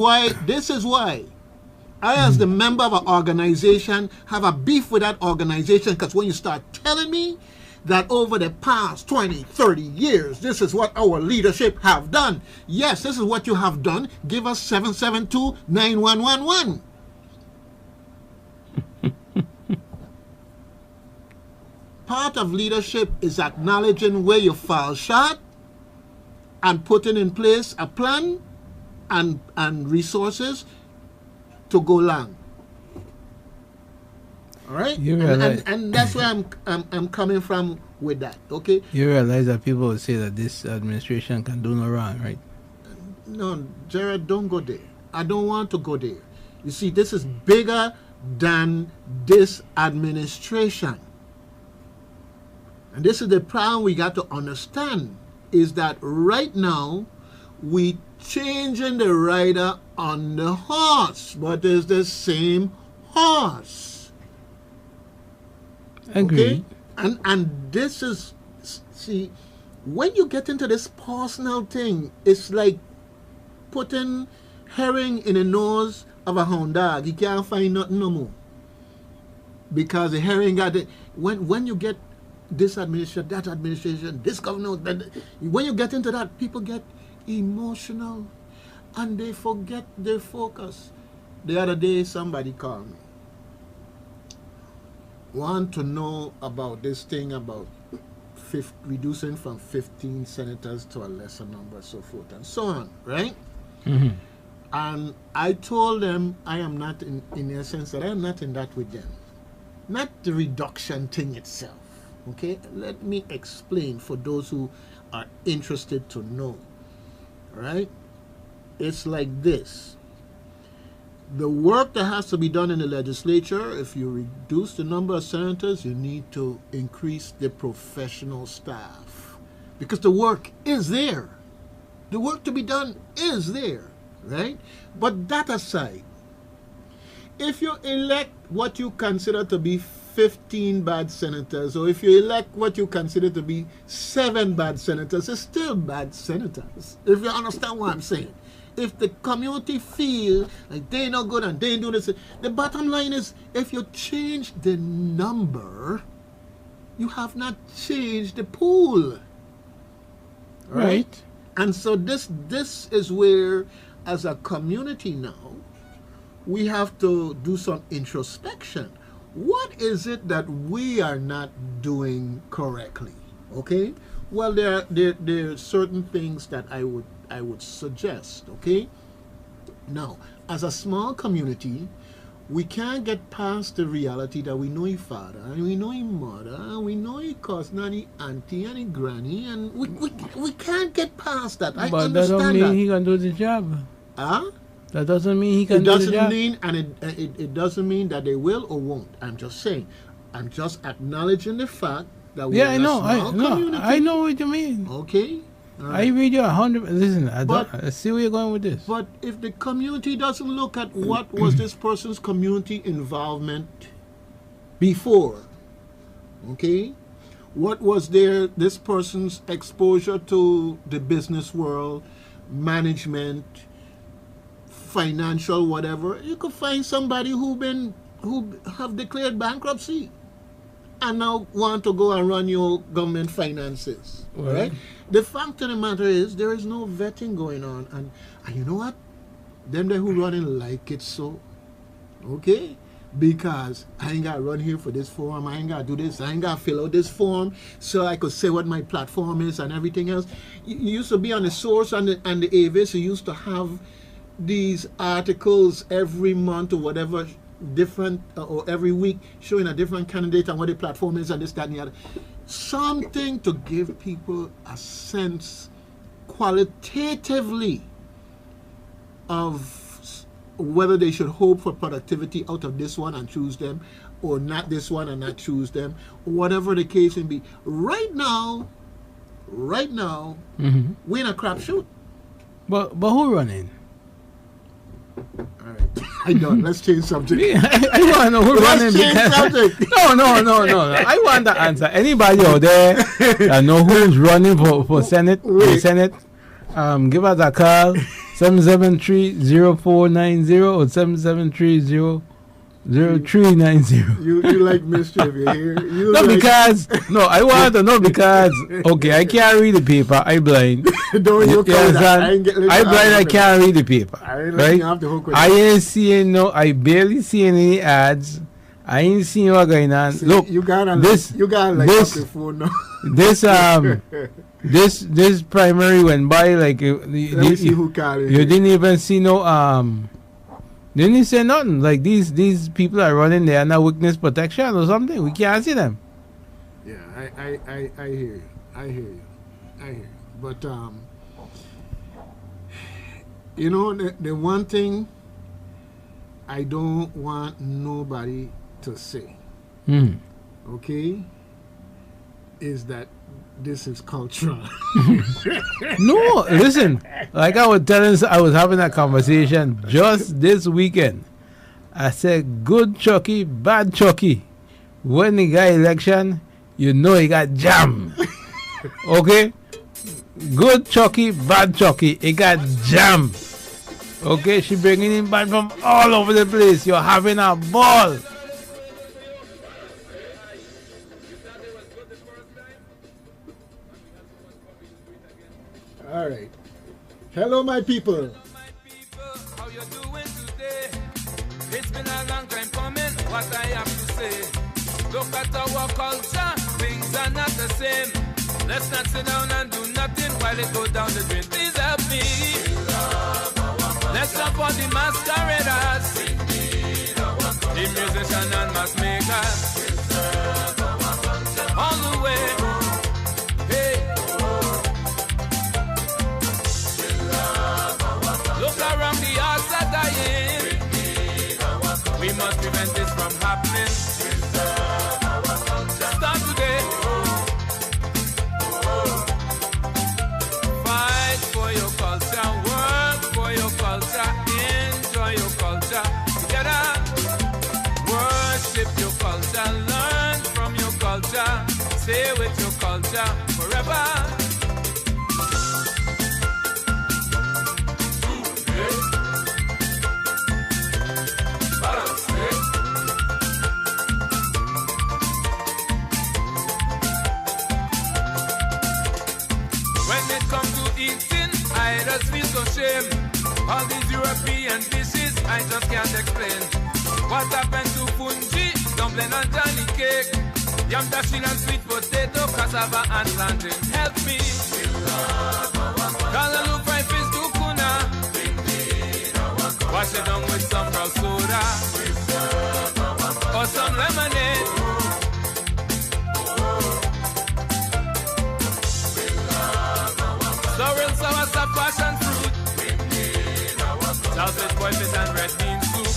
why I, as the member of an organization, have a beef with that organization, because when you start telling me that over the past 20, 30 years, this is what our leadership have done. Yes, this is what you have done. Give us 772-9111. Part of leadership is acknowledging where you fall short and putting in place a plan and resources to go long. All right, You and, realize- and that's where I'm coming from with that. Okay, You realize that people will say that this administration can do no wrong, right? no, Jared, don't go there. I don't want to go there. You see, this is bigger than this administration, and this is the problem we got to understand: is that right now we changing the rider on the horse, but it's the same horse. Agree. Okay? And this is, see, when you get into this personal thing, it's like putting herring in the nose of a hound dog. He can't find nothing no more, because the herring got it. When you get this administration, that administration, this governor, that, when you get into that, people get emotional and they forget their focus. The other day, somebody called me, want to know about this thing about reducing from 15 senators to a lesser number, so forth and so on, right? Mm-hmm. And I told them I am not in essence that I am not in that with them. Not the reduction thing itself. Okay? Let me explain for those who are interested to know. Right? It's like this. The work that has to be done in the legislature, if you reduce the number of senators, you need to increase the professional staff. Because the work is there. The work to be done is there. Right? But that aside, if you elect what you consider to be 15 bad senators, or if you elect what you consider to be 7 bad senators, it's still bad senators. If you understand what I'm saying. If the community feel like they not good and they do this, the bottom line is, if you change the number, you have not changed the pool. Right. And so this is where, as a community now, we have to do some introspection. What is it that we are not doing correctly? Okay? Well, there are certain things that I would suggest, okay? Now, as a small community, we can't get past the reality that we know his father, and we know his mother, and we know his cousin, and his auntie, and his granny, and we can't get past that. I But that don't understand mean that. he can do the job. Huh? That doesn't mean he can It do the doesn't job. mean, and it doesn't mean that they will or won't. I'm just saying. I'm just acknowledging the fact that we're Yeah, I in a know. small community. I know what you mean. Okay? All I right. read you 100. Listen, I But- see where you're going with this. But if the community doesn't look at what was this person's community involvement before, okay? What was this person's exposure to the business world, management, financial, whatever? You could find somebody who have declared bankruptcy and now want to go and run your government finances. Right. Right? The fact of the matter is there is no vetting going on, and you know what? Them there who running like it so. Okay? Because I ain't gotta run here for this form, I ain't gotta do this, I ain't gotta fill out this form so I could say what my platform is and everything else. You used to be on the Source and the Avis, you used to have these articles every month or whatever, different or every week, showing a different candidate and what the platform is and this, that, and the other. Something to give people a sense qualitatively of whether they should hope for productivity out of this one and choose them, or not this one and not choose them, or whatever the case may be. Right now, we're in a crapshoot. But who running? All right, I know. Let's change subject. I want to know who running. Let's change subject. No. I want the answer. Anybody out there that know who's running for Senate? Wait. Senate? Give us a call. 773-0490 or 773-0390. You like mischief, you hear? You No, like, because I want to know because okay, I can't read the paper. I blind. don't you call that? I blind. I can't read the paper. I ain't Right? letting you off the hook with I that. ain't seeing I barely seeing any ads. I ain't seeing what going on. See, Look, you gotta this up the phone now. this primary went by like Let me see who called it. you didn't even see didn't say nothing. Like these people are running there under witness protection or something. We can't see them. Yeah, I hear you. But you know, the one thing I don't want nobody to say, okay, is that this is cultural. No, listen. Like I was having a conversation just this weekend. I said, good Chucky, bad Chucky. When he got election, you know he got jammed. Okay? Good Chucky, bad Chucky. He got jammed. Okay? She bringing him back from all over the place. You're having a ball. All right. Hello, my people. How you doing today? It's been a long time coming, what I have to say. Look at our culture, things are not the same. Let's not sit down and do nothing while it goes down the drain. Please help me. Let's support the masqueraders, the musician and mass makers. All the way. Hey. Look around, the hearts are dying. We must prevent this from happening. Start today. Fight for your culture, work for your culture, enjoy your culture. Together, worship your culture, learn from your culture, stay with your culture forever. When it comes to eating, I just feel so shame. All these European dishes, I just can't explain. What happened to fungi, dumpling and Johnny cake? Yam dashing and sweet potato, cassava and plantain. Help me. Callaloo fried fish to kuna. Wash it down with some brown soda. Or some lemonade. Sorrel, sour, sap, passion fruit. Salted boiled fish and red bean soup.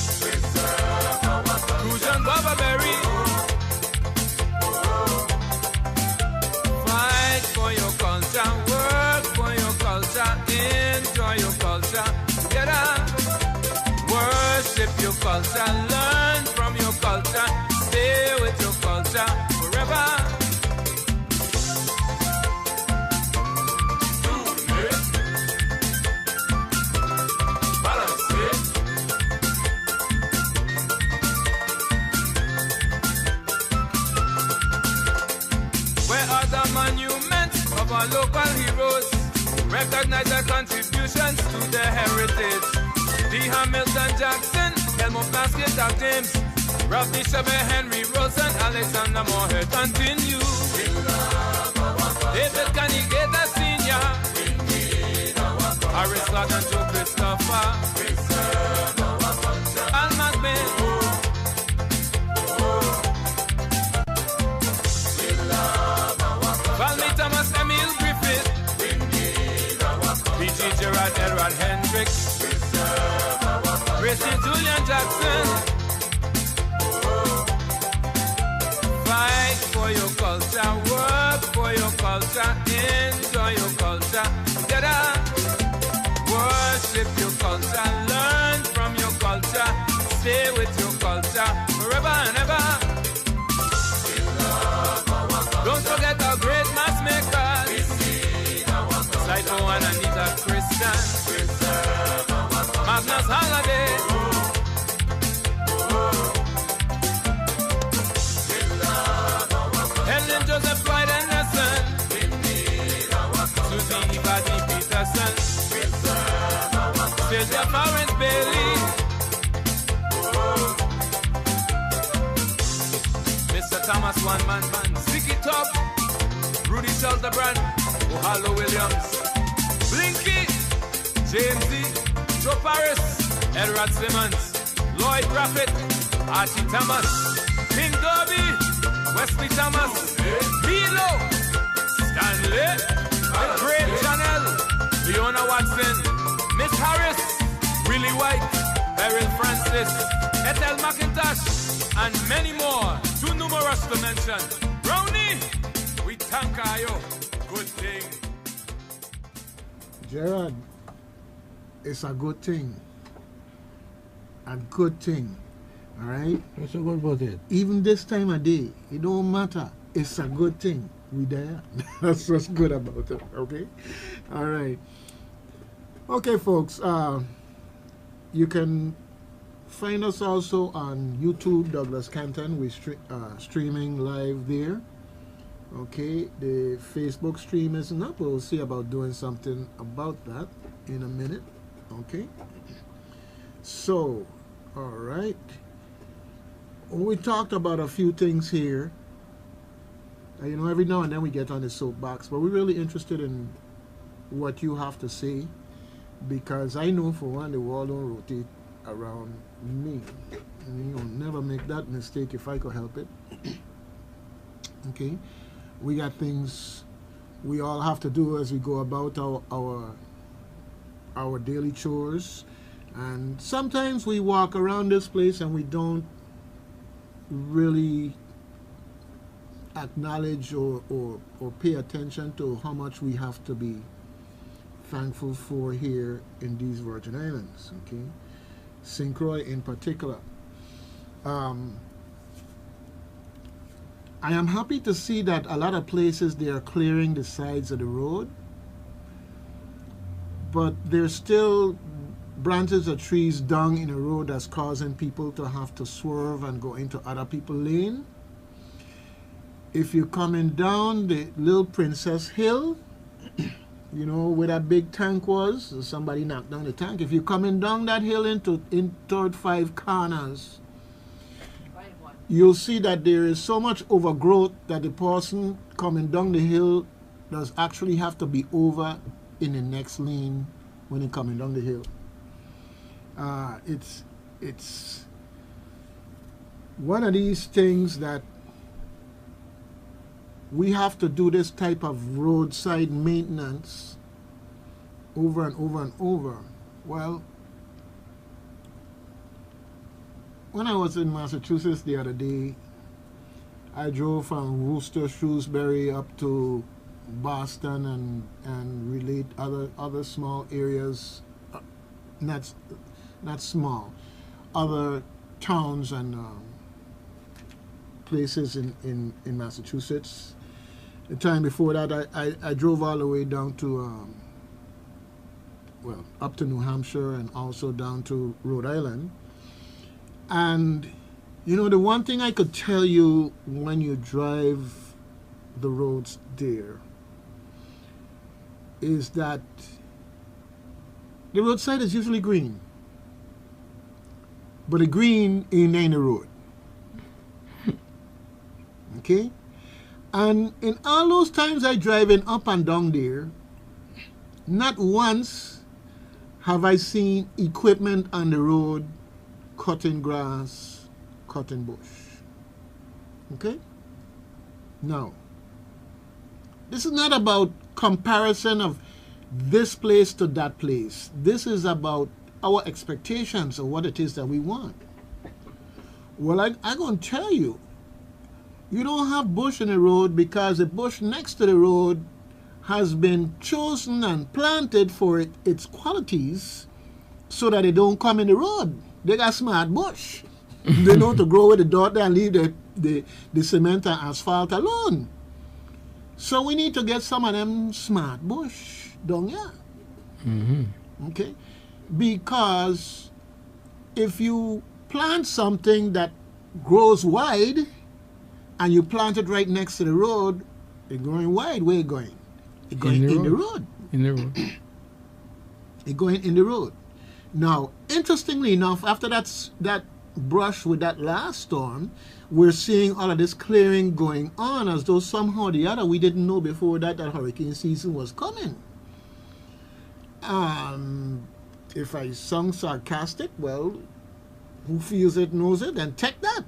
Rouge and guava berry. Fight for your culture, work for your culture, enjoy your culture. Together, worship your culture, learn from your culture, stay with your culture forever. Where are the monuments of our local heroes? Recognize their contributions to their heritage. D. Hamilton Jackson, Elmo Plaskett, Doc James, Ralph Bishop, Henry Rosen, Alexander Moorhead. Continue. David Carnegie, Senior. Aristotle and Joe Christopher. Al Magmin. Valmy Thomas, Emil Griffith. P.G. Gerard, Edward Hendricks. Gracie Julian Jackson. Fight for your culture, work for your culture, enjoy your culture. Together, worship your culture, learn from your culture, stay with your culture forever and ever. Don't forget our great mass makers, Psycho and Anita Christian, Magnus Holiday. Helen Joseph Floyd Anderson, Susie Ibadi Peterson, Sylvia Florence Bailey, Mr. Thomas One Man, Sticky Top, Rudy Shelterbrand, Ohalo Williams, Blinky, James D, Joe Paris, Edward Simmons, Lloyd Rapid, Archie Thomas, King Derby, Wesley Thomas, Milo, Stanley, the great Chanel, Leona Watson, Miss Harris, Willie White, Beryl Francis, Ethel McIntosh, and many more, too numerous to mention. Brownie, we thank you. Good thing. Gerard, it's a good thing. A good thing. All right? What's so good about it? Even this time of day, it don't matter. It's a good thing. We there. That's what's good about it. Okay? All right. Okay, folks. You can find us also on YouTube, Douglas Canton. We're streaming live there. Okay, the Facebook stream isn't up. We'll see about doing something about that in a minute. Okay. So, all right. We talked about a few things here. You know, every now and then we get on the soapbox, but we're really interested in what you have to say, because I know for one, the world don't rotate around me. And, you know, never make that mistake if I could help it. Okay, we got things we all have to do as we go about our daily chores, and sometimes we walk around this place and we don't really acknowledge or pay attention to how much we have to be thankful for here in these Virgin Islands. Okay, St. Croix in particular. I am happy to see that a lot of places they are clearing the sides of the road, but there's still branches of trees down in the road that's causing people to have to swerve and go into other people's lane. If you're coming down the Little Princess Hill, you know where that big tank was, somebody knocked down the tank. If you're coming down that hill into toward Five Corners, you'll see that there is so much overgrowth that the person coming down the hill does actually have to be over in the next lane when they're coming down the hill. It's one of these things that we have to do this type of roadside maintenance over and over and over. Well, when I was in Massachusetts the other day, I drove from Worcester, Shrewsbury up to Boston and relate other small areas, not small, other towns and places in Massachusetts. The time before that, I drove all the way down to, up to New Hampshire and also down to Rhode Island. And, you know, the one thing I could tell you when you drive the roads there is that the roadside is usually green, but the green ain't in the road. Okay? And in all those times I driving up and down there, not once have I seen equipment on the road cutting grass, cutting bush? Okay? Now, this is not about comparison of this place to that place. This is about our expectations of what it is that we want. Well, I'm going to tell you, you don't have bush in the road because the bush next to the road has been chosen and planted for its qualities so that they don't come in the road. They got smart bush. They know to grow with the dirt and leave the cement and asphalt alone. So we need to get some of them smart bush down here. Mm-hmm. Okay? Because if you plant something that grows wide and you plant it right next to the road, it's going wide. Where it going? It's going in the road. In the road. It's going in the road. Now, interestingly enough, after that brush with that last storm, we're seeing all of this clearing going on as though somehow or the other we didn't know before that hurricane season was coming. If I sound sarcastic, well, who feels it knows it, and take that.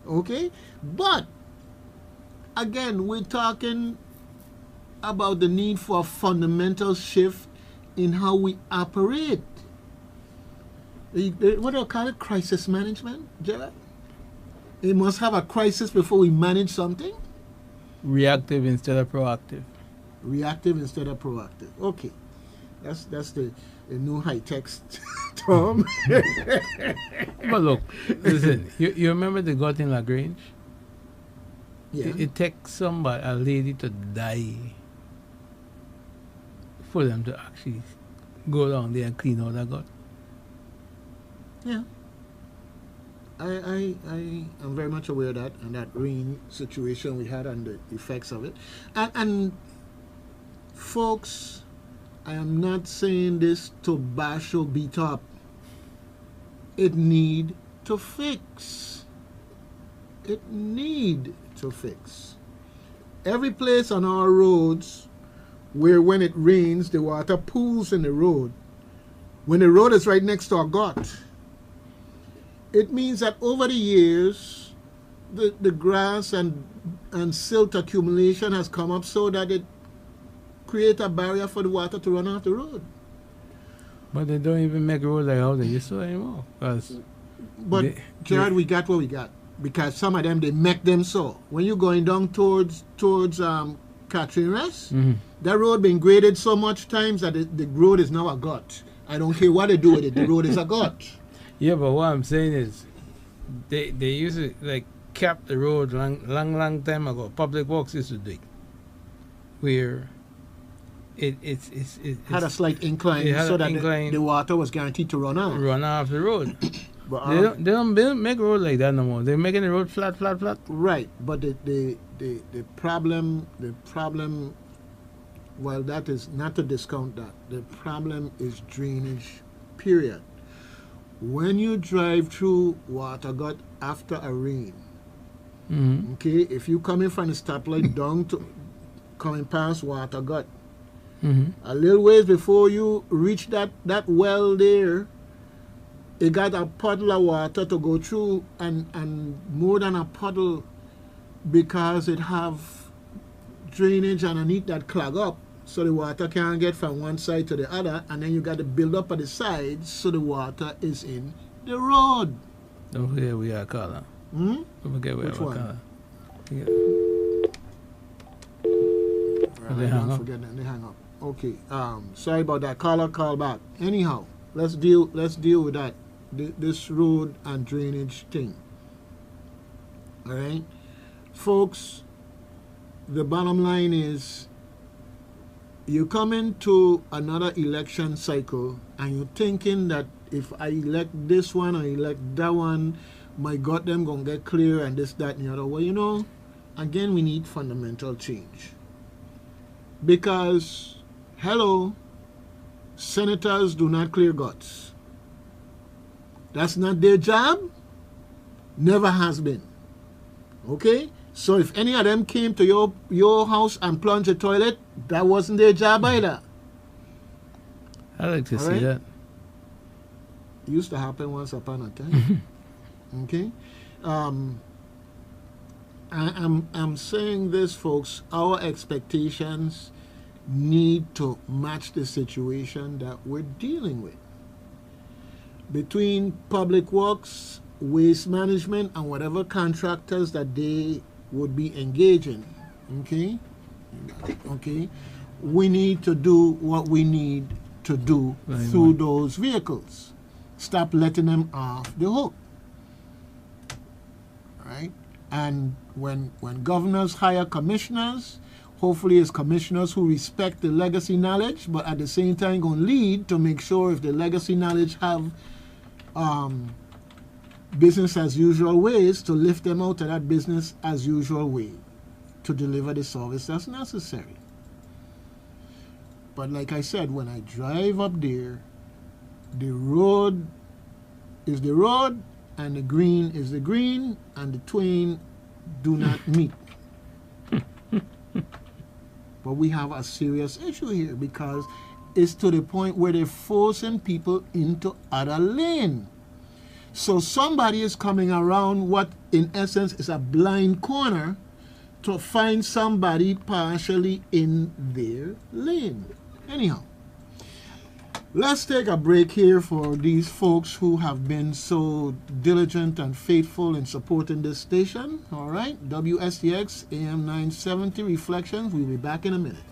Okay? But, again, we're talking about the need for a fundamental shift in how we operate. What do I call it? Crisis management, Gerard? We must have a crisis before we manage something? Reactive instead of proactive. Reactive instead of proactive. Okay. That's the new high-tech term. But look, listen, you remember the got in LaGrange? Yeah. It takes a lady to die for them to actually go down there and clean out that gut. Yeah. I am very much aware of that, and that rain situation we had and the effects of it. And folks, I am not saying this to bash or beat up. It need to fix. It need to fix. Every place on our roads where when it rains, the water pools in the road. When the road is right next to a gut, it means that over the years, the grass and silt accumulation has come up so that it create a barrier for the water to run off the road. But they don't even make roads like how they used to anymore. But Gerard, we got what we got because some of them they make them so. When you're going down towards Catherine Rest, that road been graded so much times that the road is now a gut. I don't care what they do with it. The road is a gut. Yeah, but what I'm saying is, they used to like cap the road long time ago. Public Works used to do it, where it had a slight incline so that the water was guaranteed to run out. Run off the road. But, they don't make road like that no more. They're making the road flat. Right, but the problem, well, that is not to discount that. The problem is drainage. Period. When you drive through water gut after a rain, okay, if you coming from the stoplight down to coming past water gut, a little ways before you reach that well there, it got a puddle of water to go through, and more than a puddle because it have drainage underneath that clog up. So the water can't get from one side to the other, and then you got to build up at the sides so the water is in the road. Don't forget we are color. Don't forget we are color. They hang up. They hang up. Okay. Sorry about that. Call back. Anyhow, let's deal with that. This road and drainage thing. All right, folks. The bottom line is, you come into another election cycle and you're thinking that if I elect this one or elect that one, my God, them gonna get clear and this, that, and the other. Well, you know, again, we need fundamental change. Because, hello, senators do not clear guts. That's not their job. Never has been. Okay? So if any of them came to your house and plunged a toilet, that wasn't their job either. I like to see that. Used to happen once upon a time. Okay? I'm saying this, folks. Our expectations need to match the situation that we're dealing with. Between public works, waste management, and whatever contractors that they would be engaging, okay? Okay? We need to do what we need to do through those vehicles. Stop letting them off the hook. Right? And when governors hire commissioners, hopefully it's commissioners who respect the legacy knowledge, but at the same time going to lead to make sure if the legacy knowledge have business as usual ways, to lift them out of that business as usual way to deliver the service that's necessary. But like I said, when I drive up there, the road is the road and the green is the green, and the twain do not meet. But we have a serious issue here because it's to the point where they're forcing people into other lane. So somebody is coming around what in essence is a blind corner to find somebody partially in their lane. Anyhow, let's take a break here for these folks who have been so diligent and faithful in supporting this station. All right, WSTX AM 970 Reflections. We'll be back in a minute.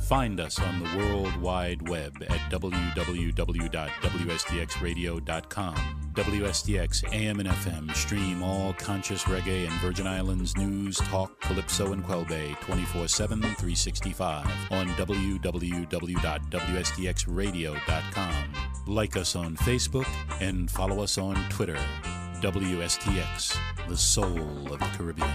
Find us on the World Wide Web at www.wstxradio.com. WSTX AM and FM stream all conscious reggae and Virgin Islands news, talk, calypso, and Quelbe 24/7, 365 on www.wstxradio.com. Like us on Facebook and follow us on Twitter. WSTX, the soul of the Caribbean.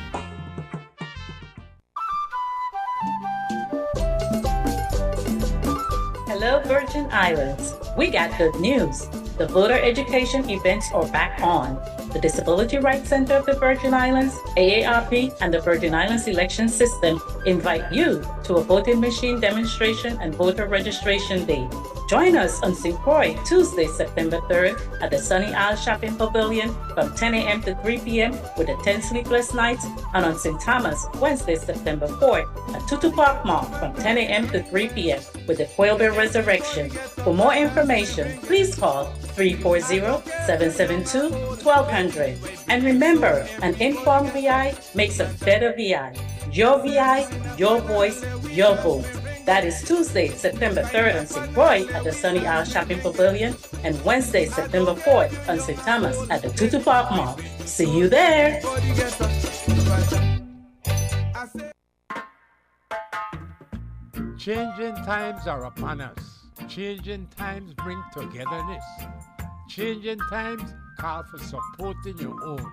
Hello, Virgin Islands. We got good news. The voter education events are back on. The Disability Rights Center of the Virgin Islands, AARP, and the Virgin Islands Election System invite you to a voting machine demonstration and voter registration day. Join us on St. Croix Tuesday, September 3rd at the Sunny Isle Shopping Pavilion from 10 a.m. to 3 p.m. with the 10 Sleepless Nights, and on St. Thomas Wednesday, September 4th at Tutu Park Mall from 10 a.m. to 3 p.m. with the Quailbear Resurrection. For more information, please call 340-772-1200. And remember, an informed VI makes a better VI. Your VI, your voice, your vote. That is Tuesday, September 3rd on St. Croix at the Sunny Isle Shopping Pavilion, and Wednesday, September 4th on St. Thomas at the Tutu Park Mall. See you there. Changing times are upon us. Changing times bring togetherness. Changing times call for supporting your own.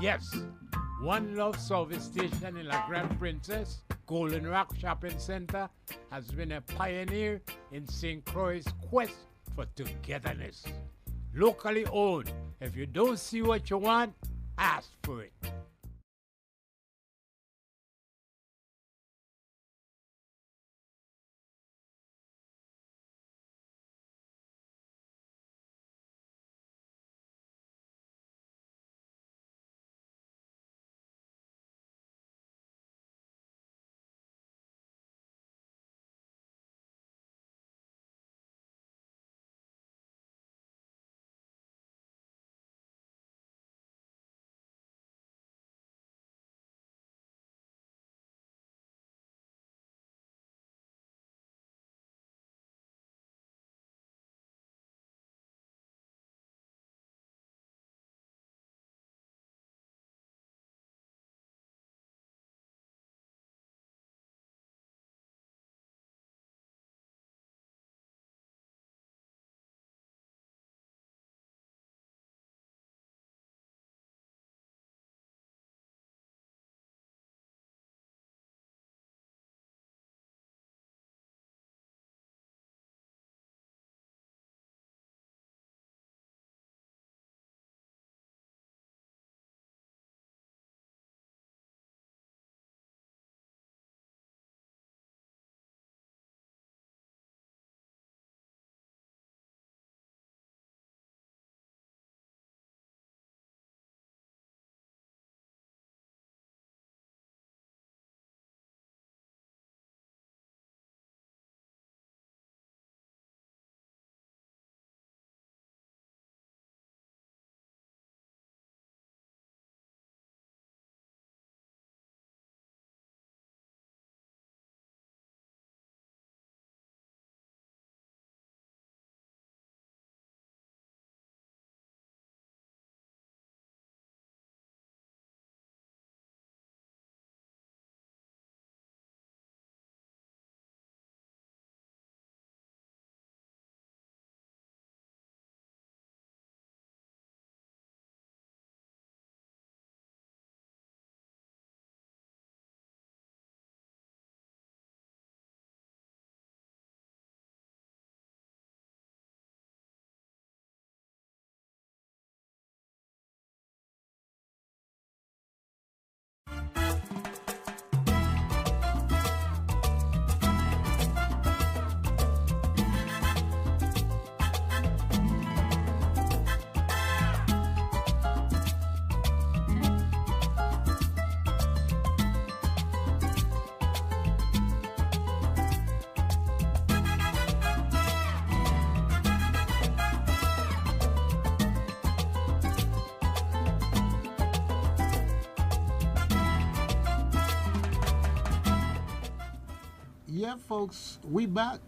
Yes, One Love Service Station in La Grande Princess, Golden Rock Shopping Center, has been a pioneer in St. Croix's quest for togetherness. Locally owned. If you don't see what you want, ask for it. Yeah, folks, we back.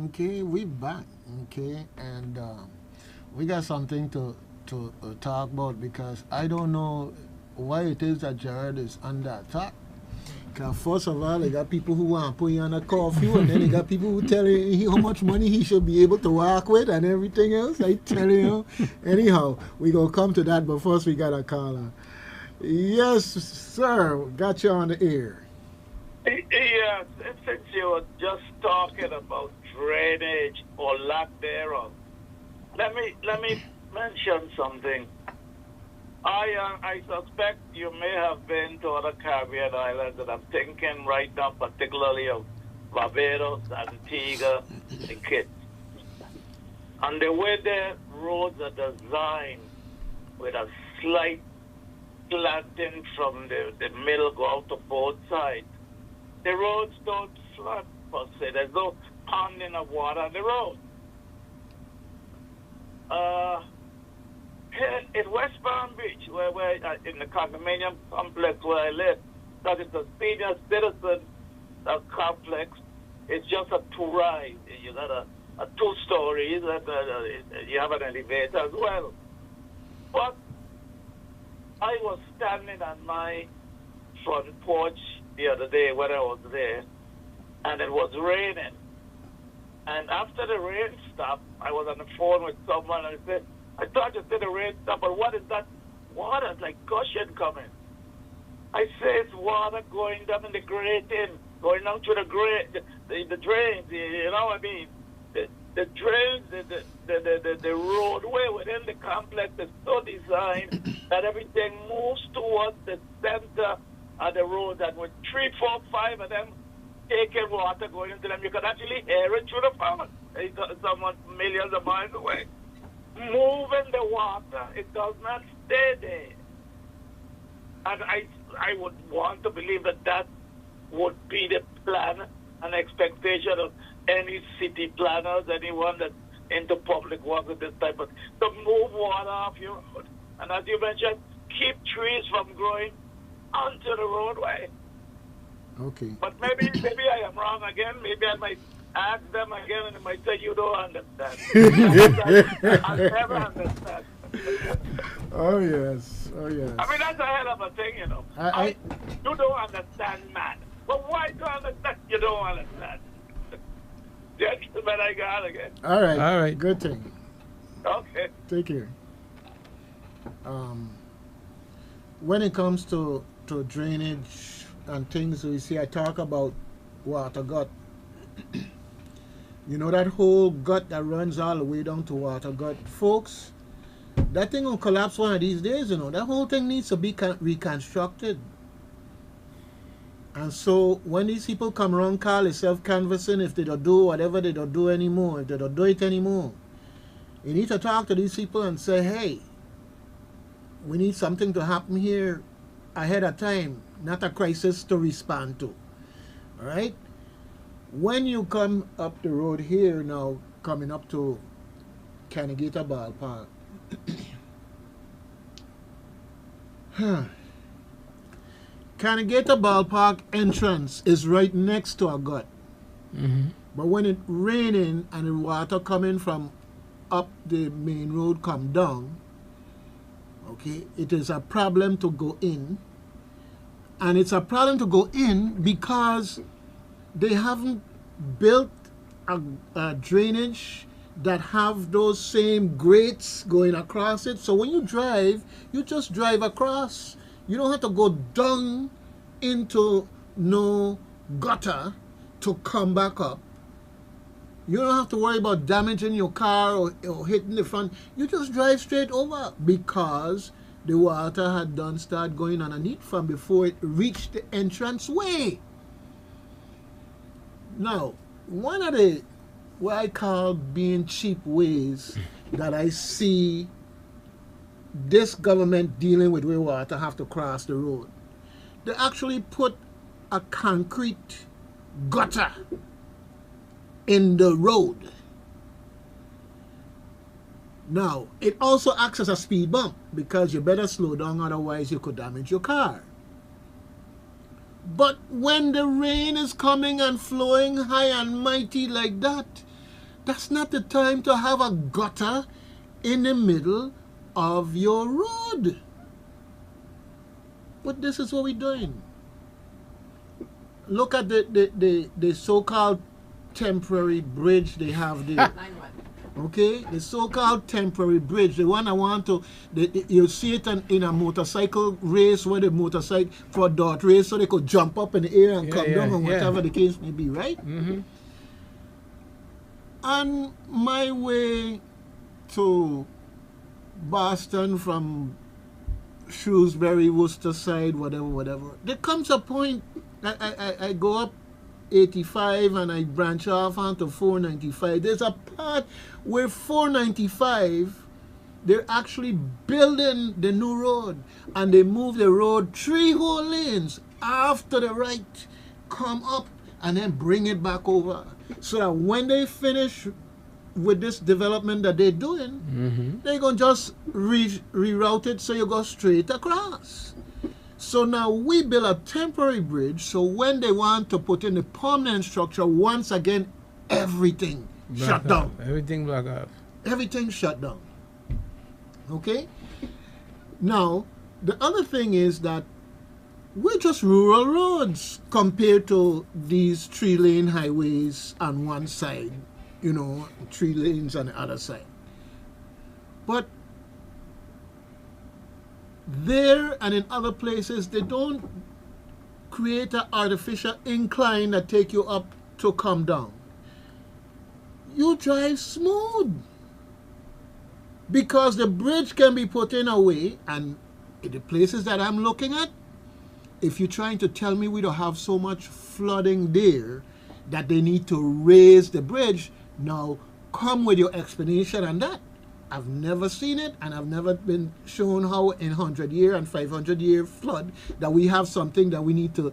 Okay, we back. Okay, and we got something to talk about because I don't know why it is that Jared is under attack. Because first of all, they got people who want to put you on a curfew, and then they got people who tell you how much money he should be able to work with and everything else. I tell you. Anyhow, we going to come to that, but first we got a caller. Yes, sir. Got you on the air. Yes, since you were just talking about drainage or lack thereof, let me mention something. I suspect you may have been to other Caribbean islands, and I'm thinking right now particularly of Barbados, Antigua, and Kitts. And the way their roads are designed with a slight slanting from the middle go out to both sides, the roads don't flood per se. There's no pounding of water on the road. Here in West Palm Beach, where in the condominium complex where I live, that is a senior citizen complex. It's just a two-rise. You got a two-story, you have an elevator as well. But I was standing on my front porch the other day when I was there, and it was raining. And after the rain stopped, I was on the phone with someone, and I said, I thought you said the rain stopped, but what is that water? It's like gushing coming. I say it's water going down in the grating, going down to the drains, you know what I mean? The drains, the roadway within the complex is so designed that everything moves towards the center of the road, and with 3, 4, 5 of them taking water going into them, you can actually hear it through the phone. It's someone millions of miles away. Moving the water, it does not stay there. And I would want to believe that would be the plan and expectation of any city planners, anyone that's into public work with this type of, to move water off your road. And as you mentioned, keep trees from growing onto the roadway. Okay. But maybe I am wrong again. Maybe I might ask them again, and they might say, you don't understand. I'll never understand. Oh, yes. Oh, yes. I mean, that's a hell of a thing, you know. You don't understand, man. But why do you understand? You don't understand. Gentlemen, I got again. All right. All right. Good thing. Okay. Take care. When it comes to drainage and things, we see, I talk about water gut. You know that whole gut that runs all the way down to water gut, folks? That thing will collapse one of these days, you know. That whole thing needs to be reconstructed. And so when these people come around, call themselves canvassing, if they don't do whatever they don't do anymore, if they don't do it anymore, you need to talk to these people and say, hey, we need something to happen here ahead of time, not a crisis to respond to. All right? When you come up the road here now, coming up to Canigata Ballpark, Canigata Ballpark entrance is right next to a gut. Mm-hmm. But when it's raining and the water coming from up the main road come down, okay, it is a problem to go in. And it's a problem to go in because they haven't built a drainage that have those same grates going across it. So when you drive, you just drive across. You don't have to go down into no gutter to come back up. You don't have to worry about damaging your car or hitting the front. You just drive straight over because the water had done start going underneath from before it reached the entrance way. Now, one of the what I call being cheap ways that I see this government dealing with where water have to cross the road, they actually put a concrete gutter in the road. Now, it also acts as a speed bump because you better slow down, otherwise you could damage your car. But when the rain is coming and flowing high and mighty like that, that's not the time to have a gutter in the middle of your road. But this is what we're doing. Look at the so-called temporary bridge they have there. Okay, the so-called temporary bridge, the one I want to, you see it in a motorcycle race where the motorcycle for a dot race, so they could jump up in the air and come down, or whatever the case may be, right? On my way to Boston from Shrewsbury, Worcester side, whatever, there comes a point, I go up 85 and I branch off onto 495. There's a part where 495, they're actually building the new road, and they move the road 3 whole lanes after the right, come up and then bring it back over, so that when they finish with this development that they're doing, they're going to just reroute it so you go straight across. So now we build a temporary bridge, so when they want to put in the permanent structure, once again, everything shut down. Everything block off. Everything shut down. Okay? Now, the other thing is that we're just rural roads compared to these 3-lane highways on one side, 3 lanes on the other side. But there and in other places, they don't create an artificial incline that take you up to come down. You drive smooth because the bridge can be put in a way, and in the places that I'm looking at, if you're trying to tell me we don't have so much flooding there that they need to raise the bridge, now come with your explanation on that. I've never seen it, and I've never been shown how in 100-year and 500-year flood that we have something that we need to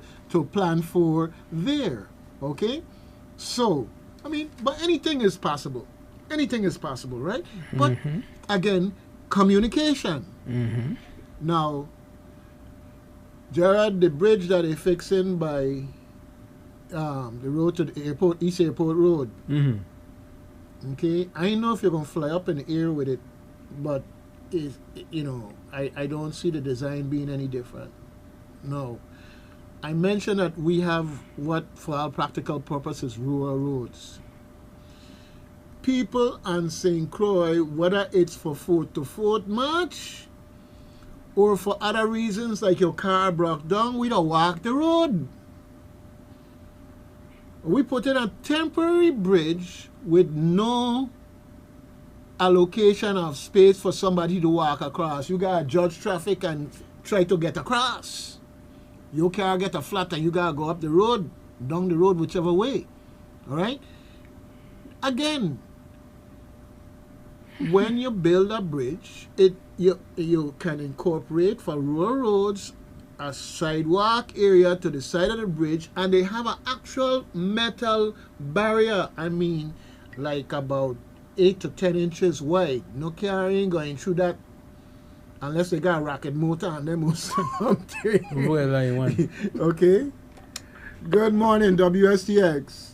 plan for there. Okay? So, I mean, but anything is possible. Anything is possible, right? But again, communication. Now, Gerard, the bridge that they're fixing by the road to the airport, East Airport Road. Okay, I know if you're going to fly up in the air with it, but I don't see the design being any different. No. I mentioned that we have what, for all practical purposes, rural roads. People on St. Croix, whether it's for 4th to 4th March or for other reasons like your car broke down, we don't walk the road. We put in a temporary bridge with no allocation of space for somebody to walk across. You gotta judge traffic and try to get across. Your car get a flat and you gotta go up the road, down the road, whichever way. All right? Again, when you build a bridge, you can incorporate for rural roads a sidewalk area to the side of the bridge, and they have an actual metal barrier. I mean, like about 8 to 10 inches wide. No car ain't going through that unless they got a rocket motor and them or something. Okay. Good morning, WSTX.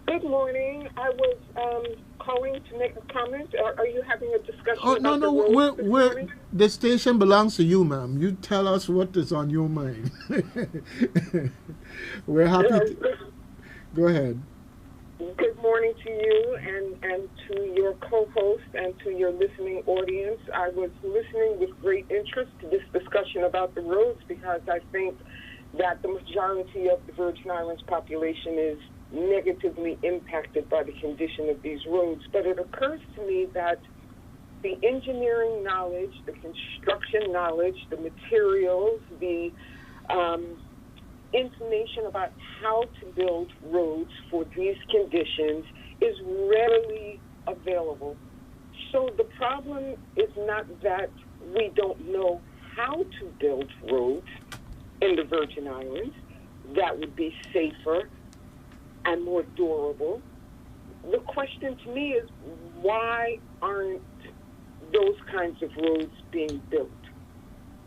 Good morning. I was calling to make a comment. Are you having a discussion? Oh, about no. The station belongs to you, ma'am. You tell us what is on your mind. We're happy. Go ahead. Good morning to you and to your co-host and to your listening audience. I was listening with great interest to this discussion about the roads because I think that the majority of the Virgin Islands population is negatively impacted by the condition of these roads. But it occurs to me that the engineering knowledge, the construction knowledge, the materials, the information about how to build roads for these conditions is readily available. So the problem is not that we don't know how to build roads in the Virgin Islands that would be safer and more durable. The question to me is, why aren't those kinds of roads being built?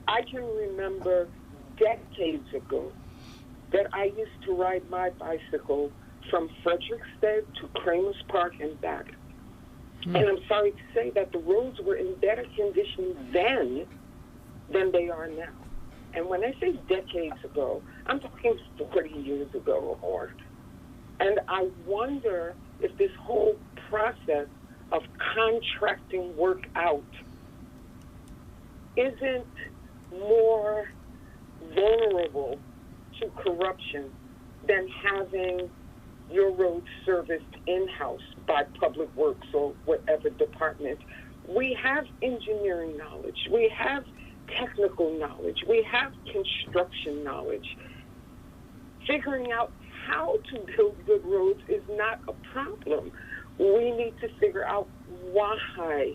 I can remember decades ago that I used to ride my bicycle from Frederickstead to Kramer's Park and back. And I'm sorry to say that the roads were in better condition then than they are now. And when I say decades ago, I'm talking 40 years ago or more. And I wonder if this whole process of contracting work out isn't more vulnerable to corruption than having your roads serviced in-house by Public Works or whatever department. We have engineering knowledge. We have technical knowledge. We have construction knowledge. Figuring out how to build good roads is not a problem. We need to figure out why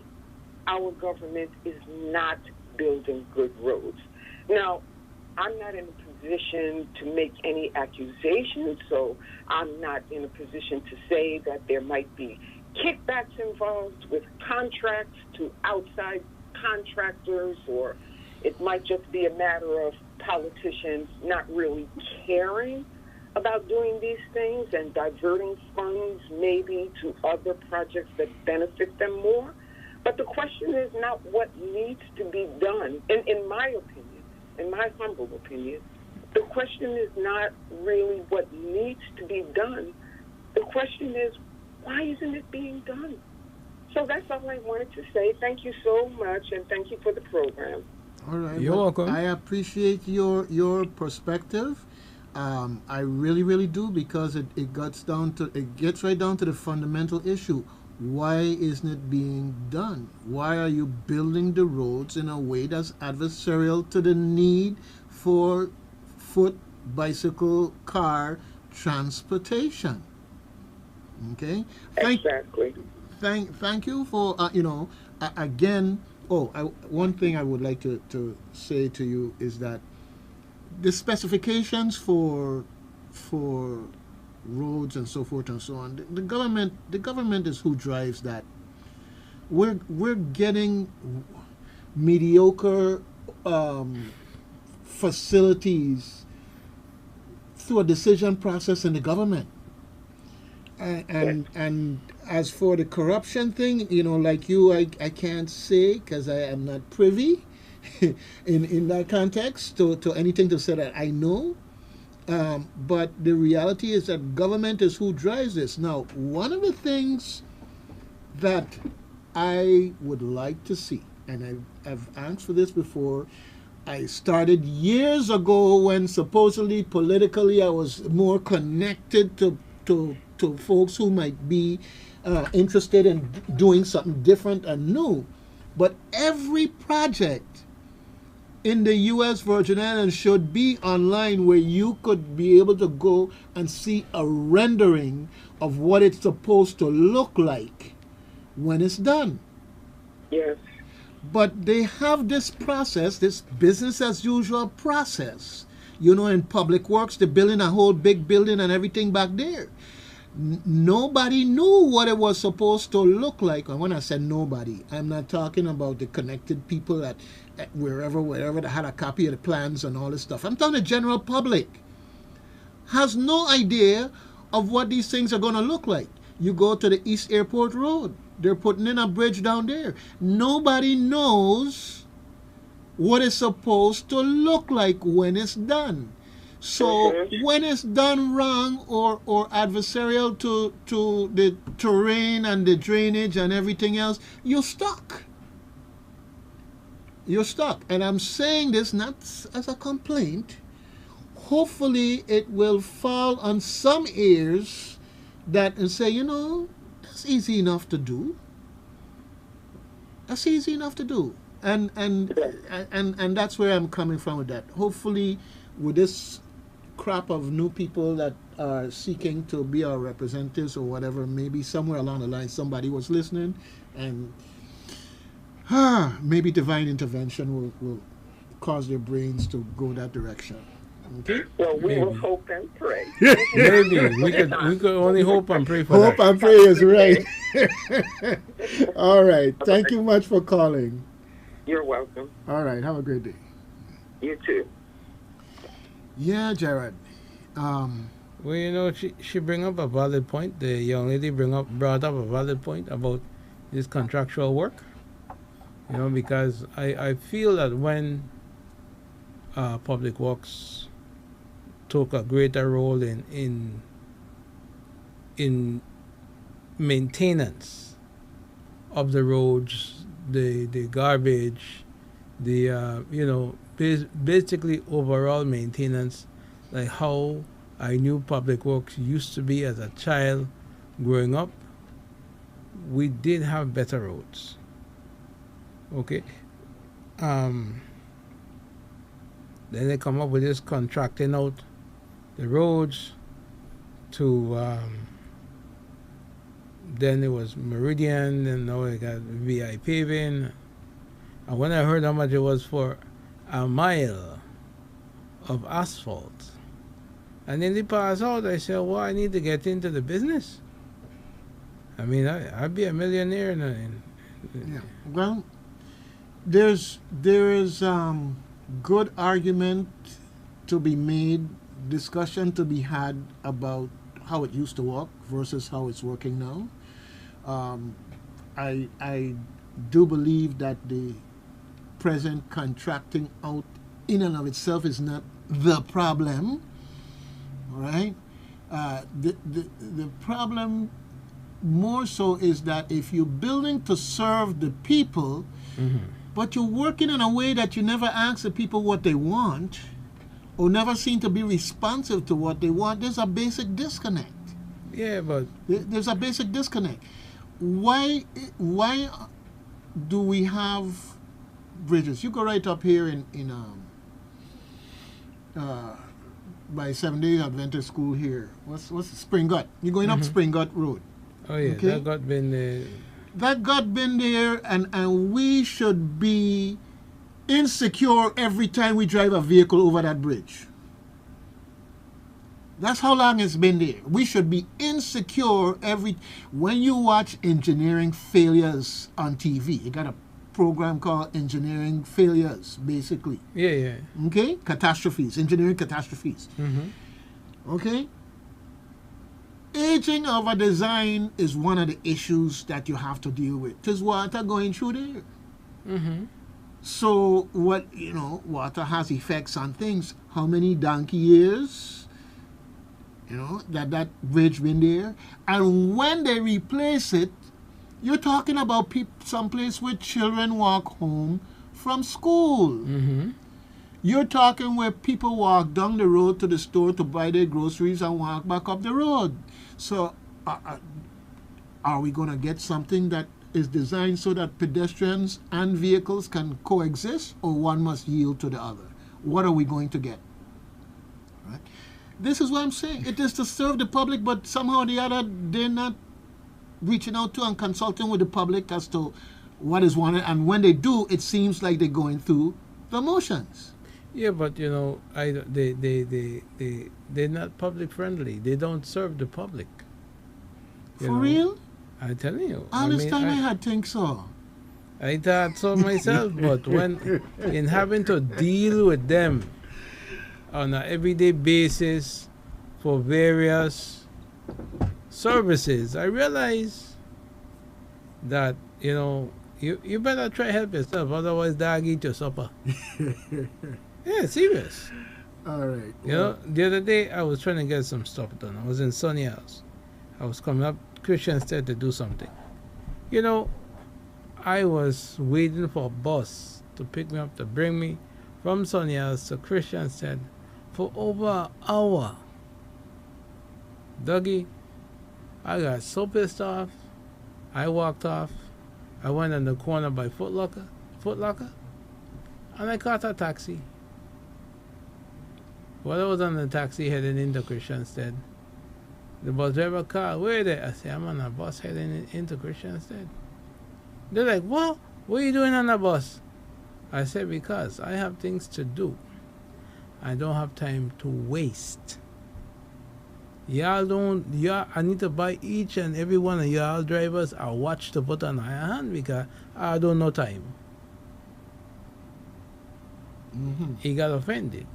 our government is not building good roads. Now, I'm not in a position to make any accusations, so I'm not in a position to say that there might be kickbacks involved with contracts to outside contractors, or it might just be a matter of politicians not really caring about doing these things and diverting funds maybe to other projects that benefit them more. But the question is not what needs to be done, in my opinion. In my humble opinion, the question is not really what needs to be done. The question is, why isn't it being done? So that's all I wanted to say. Thank you so much, and thank you for the program. All right. You're welcome. I appreciate your perspective. I really do, because it gets right down to the fundamental issue. Why isn't it being done? Why are you building the roads in a way that's adversarial to the need for foot, bicycle, car transportation? Okay. Exactly. Thank you for again. One thing I would like to say to you is that the specifications for roads and so forth and so on, the government is who drives that. We're getting mediocre facilities through a decision process in the government. And as for the corruption thing, like you, I can't say, because I am not privy in that context to anything to say that I know. But the reality is that government is who drives this. Now, one of the things that I would like to see, and I've asked for this before, I started years ago when supposedly politically I was more connected to folks who might be interested in doing something different and new. But every project in the U.S. Virgin Islands should be online, where you could be able to go and see a rendering of what it's supposed to look like when it's done. Yes. But they have this process, this business as usual process. In Public Works, they're building a whole big building and everything back there. Nobody knew what it was supposed to look like. And when I said nobody, I'm not talking about the connected people at wherever they had a copy of the plans and all this stuff. I'm talking the general public has no idea of what these things are going to look like. You go to the East Airport Road, they're putting in a bridge down there. Nobody knows what it's supposed to look like when it's done. So when it's done wrong or adversarial to the terrain and the drainage and everything else, you're stuck. You're stuck. And I'm saying this not as a complaint. Hopefully it will fall on some ears that and say, that's easy enough to do. That's easy enough to do. And that's where I'm coming from with that. Hopefully with this crop of new people that are seeking to be our representatives or whatever, maybe somewhere along the line somebody was listening, and maybe divine intervention will cause their brains to go that direction. Okay? Well, we will hope and pray. Maybe we could only hope and pray for hope that. and pray is right. All right. Thank you much for calling. You're welcome. All right. Have a great day. You too. Yeah, Jared. Well, she bring up a valid point. The young lady brought up a valid point about this contractual work. Because I feel that when public works took a greater role in maintenance of the roads, the garbage, the basically overall maintenance, like how I knew public works used to be as a child growing up. We did have better roads. Okay. Then they come up with this contracting out the roads to then it was Meridian, and now we got VI paving. And when I heard how much it was for a mile of asphalt, and then they pass out, I said, well, I need to get into the business. I mean, I'd be a millionaire now. Yeah. Well, there is good argument to be made, discussion to be had about how it used to work versus how it's working now. I do believe that the present contracting out in and of itself is not the problem. All right. The problem more so is that if you're building to serve the people, but you're working in a way that you never ask the people what they want, or never seem to be responsive to what they want, there's a basic disconnect. Yeah, but there's a basic disconnect. Why do we have bridges? You go right up here by 7 Days Adventist School here. What's Spring Gut? You're going up Spring Gut Road. Oh yeah, okay? That got been there. That got been there, and we should be insecure every time we drive a vehicle over that bridge. That's how long it's been there. We should be insecure when you watch engineering failures on TV. You got a program called Engineering Failures, basically. Yeah. Okay? Catastrophes, engineering catastrophes. Okay? Aging of a design is one of the issues that you have to deal with. There's water going through there. So water has effects on things. How many donkey years that bridge been there? And when they replace it, you're talking about some place where children walk home from school. You're talking where people walk down the road to the store to buy their groceries and walk back up the road. So are we going to get something that is designed so that pedestrians and vehicles can coexist, or one must yield to the other? What are we going to get? Right? This is what I'm saying. It is to serve the public, but somehow or the other, they're not reaching out to and consulting with the public as to what is wanted. And when they do, it seems like they're going through the motions. Yeah, but they're not public friendly. They don't serve the public. For real? I'm telling you. All this time I had think so. I thought so myself, but when in having to deal with them on an everyday basis for various services, I realize that you better try help yourself, otherwise dog eat your supper. Yeah, serious. All right. The other day I was trying to get some stuff done. I was in Sonny House. I was coming up Christianstead to do something. I was waiting for a bus to pick me up to bring me from Sonny House to Christianstead for over an hour. Dougie, I got so pissed off. I walked off. I went in the corner by Foot Locker, and I caught a taxi. While I was on the taxi heading into Christianstead, the bus driver called, "Where are they?" I said, "I'm on a bus heading into Christianstead." They're like, "What? What are you doing on the bus?" I said, "Because I have things to do. I don't have time to waste. I need to buy each and every one of y'all drivers a watch to put on my hand because I don't know time." He got offended.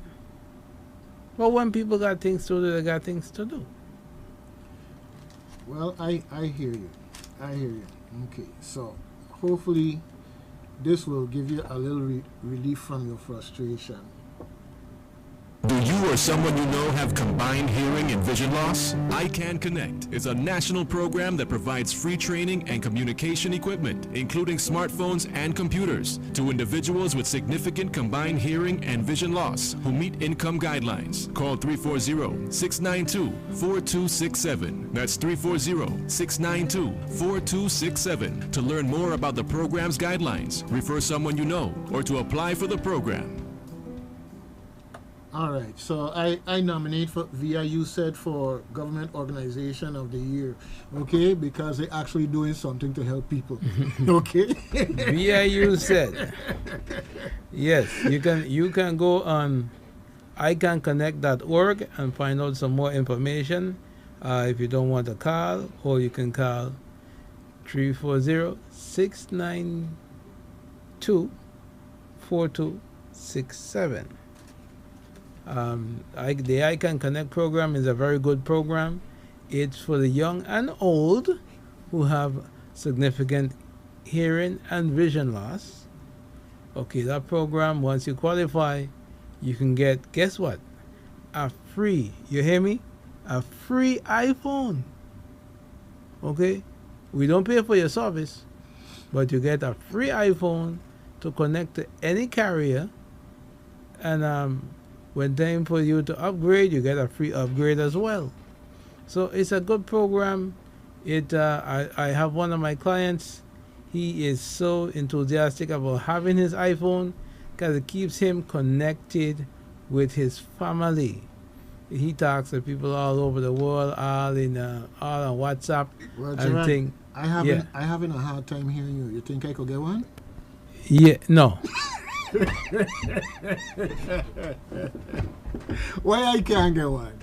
But when people got things to do, they got things to do. Well, I hear you. I hear you. Okay, so hopefully this will give you a little relief from your frustration. Do you or someone you know have combined hearing and vision loss? ICANN Connect is a national program that provides free training and communication equipment, including smartphones and computers, to individuals with significant combined hearing and vision loss who meet income guidelines. Call 340-692-4267. That's 340-692-4267 to learn more about the program's guidelines, refer someone you know, or to apply for the program. All right, so I nominate for VIU said for Government Organization of the Year, okay, because they're actually doing something to help people, okay? VIU said, yes, you can go on icanconnect.org and find out some more information if you don't want to call, or you can call 340-692-4267. The ICANN Connect program is a very good program. It's for the young and old who have significant hearing and vision loss. Okay, that program, once you qualify, you can get, guess what? A free, you hear me? A free iPhone. Okay? We don't pay for your service, but you get a free iPhone to connect to any carrier, and when time for you to upgrade, you get a free upgrade as well. So it's a good program. I have one of my clients. He is so enthusiastic about having his iPhone because it keeps him connected with his family. He talks to people all over the world, all on WhatsApp. Well, and Gerard, thing. I'm having a hard time hearing you. You think I could get one? Yeah, no. Why I can't get one?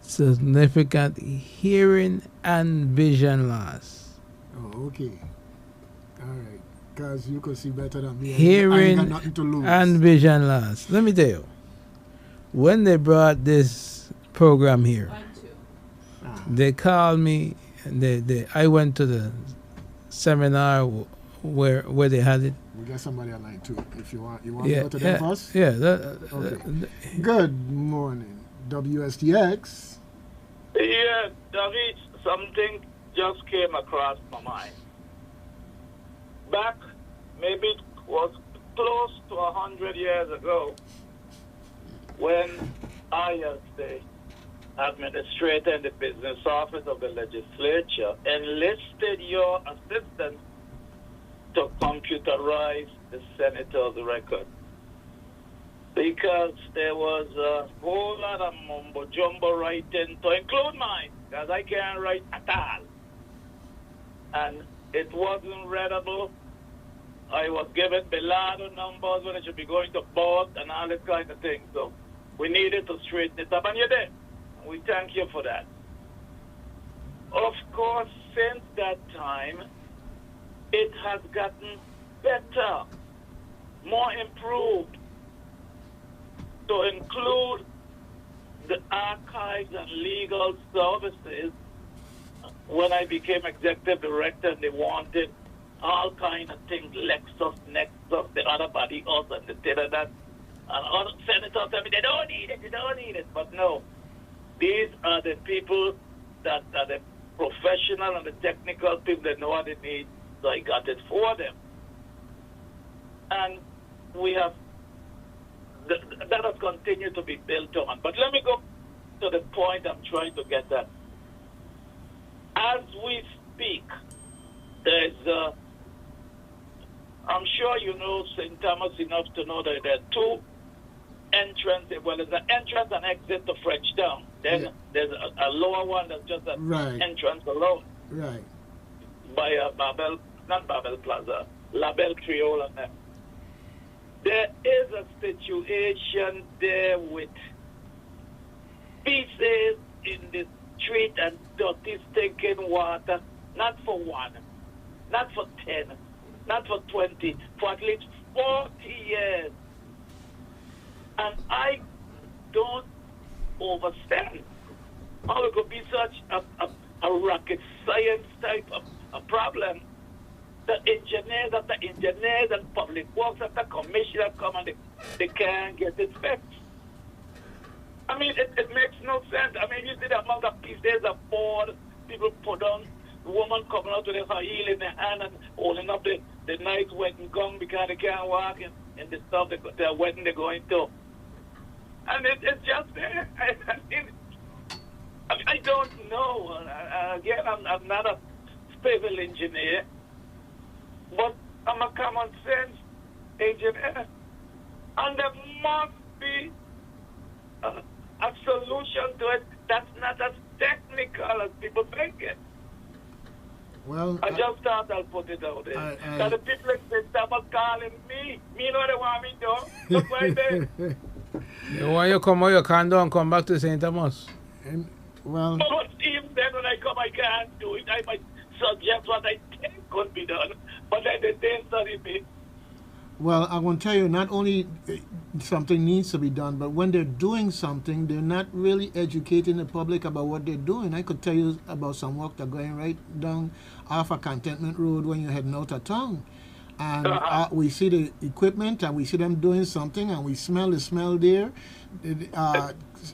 Significant hearing and vision loss. Oh, okay. All right. Because you could see better than me. I Hearing ain't got nothing to lose. and vision loss. Let me tell you, when they brought this program here, they called me. I went to the seminar where they had it. We got somebody online too. If you want to Yeah, go to them first? yeah. Okay. Good morning, WSTX. Yeah, David, something just came across my mind. Back, maybe it was close to 100 years ago, when I, as the administrator in the business office of the legislature, enlisted your assistance to computerize the senator's record. Because there was a whole lot of mumbo-jumbo writing, to include mine, because I can't write at all. And it wasn't readable. I was given Belado numbers when it should be going to board and all this kind of thing. So we needed to straighten it up, and you did. And we thank you for that. Of course, since that time, it has gotten better, more improved, to include the archives and legal services. When I became executive director, they wanted all kind of things, Lexus, Nexus, the other body, us, and the did that. And other senators tell me they don't need it. But no, these are the people that are the professional and the technical people that know what they need. So I got it for them. And we have, that has continued to be built on. But let me go to the point I'm trying to get at. As we speak, there's, I'm sure you know St. Thomas enough to know that there are two entrances. Well, there's an entrance and exit to Frenchtown. Then there's a lower one that's just an entrance alone. Right. By not Babel Plaza, La Belle Creole and them. There is a situation there with pieces in the street and dirty stinking water, not for one, not for 10, not for 20, for at least 40 years. And I don't overstand how it could be such a rocket science type of a problem. The engineers after engineers and public works after commissioners come and they can't get it fixed. I mean, it makes no sense. I mean, you see the amount of pieces of board people put on, the woman coming out with her heel in their hand and holding up the nice wedding gown because they can't walk in the stuff, the wedding they're going to. And it's just, I don't know. Again, I'm not a civil engineer, but I'm a common sense engineer. And there must be a solution to it that's not as technical as people think it. Well, I just thought I'll put it out there. Because the people in the system are calling me. Me know they want me to. Look right there. You want you come out your condo and come back to St. Thomas? And, well, But even then when I come, I can't do it. I might suggest what I think could be done. But then they didn't study me. well, I want to tell you, not only something needs to be done, but when they're doing something, they're not really educating the public about what they're doing. I could tell you about some work that's going right down off a Contentment Road when you're heading out of town. And we see the equipment and we see them doing something and we smell the smell there.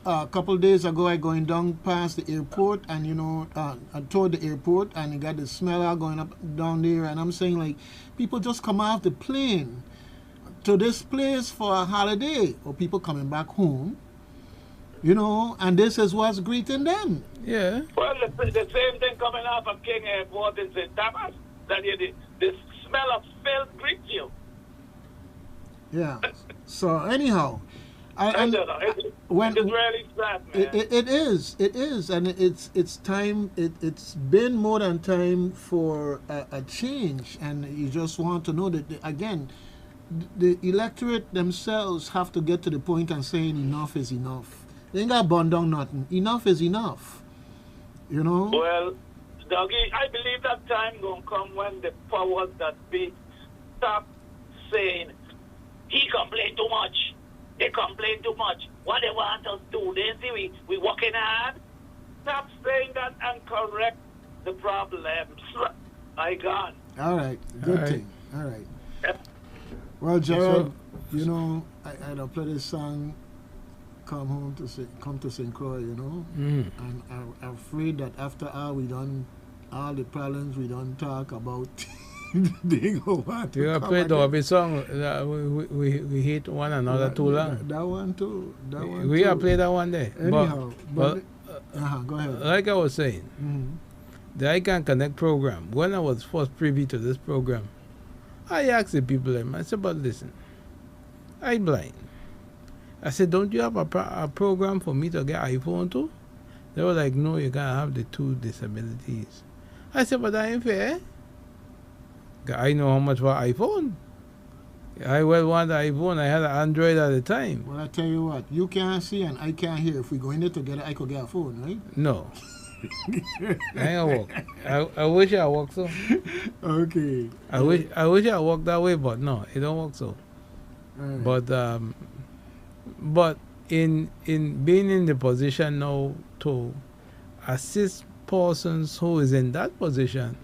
A couple of days ago, I going down past the airport and, toward the airport, and you got the smell out going up down there. And I'm saying, like, people just come off the plane to this place for a holiday, or people coming back home, and this is what's greeting them. Yeah. Well, the same thing coming off of King Airport in St. Thomas. That the smell of filth greets you. Yeah. So anyhow, I don't know. It's really sad, man. It is, and it's time. It's been more than time for a change, and you just want to know that again, the electorate themselves have to get to the point and saying enough is enough. They ain't got to burn down nothing. Enough is enough. Well, Dougie, I believe that time gonna come when the powers that be stop saying he complained too much. They complain too much. What they want us to do, they see we working hard. Stop saying that and correct the problems. I gone. All right, good thing. All right. Well, Gerald, I'd play this song, Come to St. Croix, and I'm afraid that after all the problems we don't talk about, they go want to You play the Obi song, we hate one another too long. That one too. We have played that one day. Anyhow, but go ahead. Like I was saying, the I Can Connect program, when I was first privy to this program, I asked the people, I said, but listen, I'm blind. I said, don't you have a program for me to get iPhone too? They were like, no, you can't have the two disabilities. I said, but that ain't fair. I know how much for iPhone. I well want the iPhone. I had an Android at the time. Well, I tell you what, you can't see and I can't hear. If we go in there together, I could get a phone, right? No. I ain't walk. I wish I walked so. Okay. I wish I walked that way, but no, it don't work so. Right. But in being in the position now to assist persons who is in that position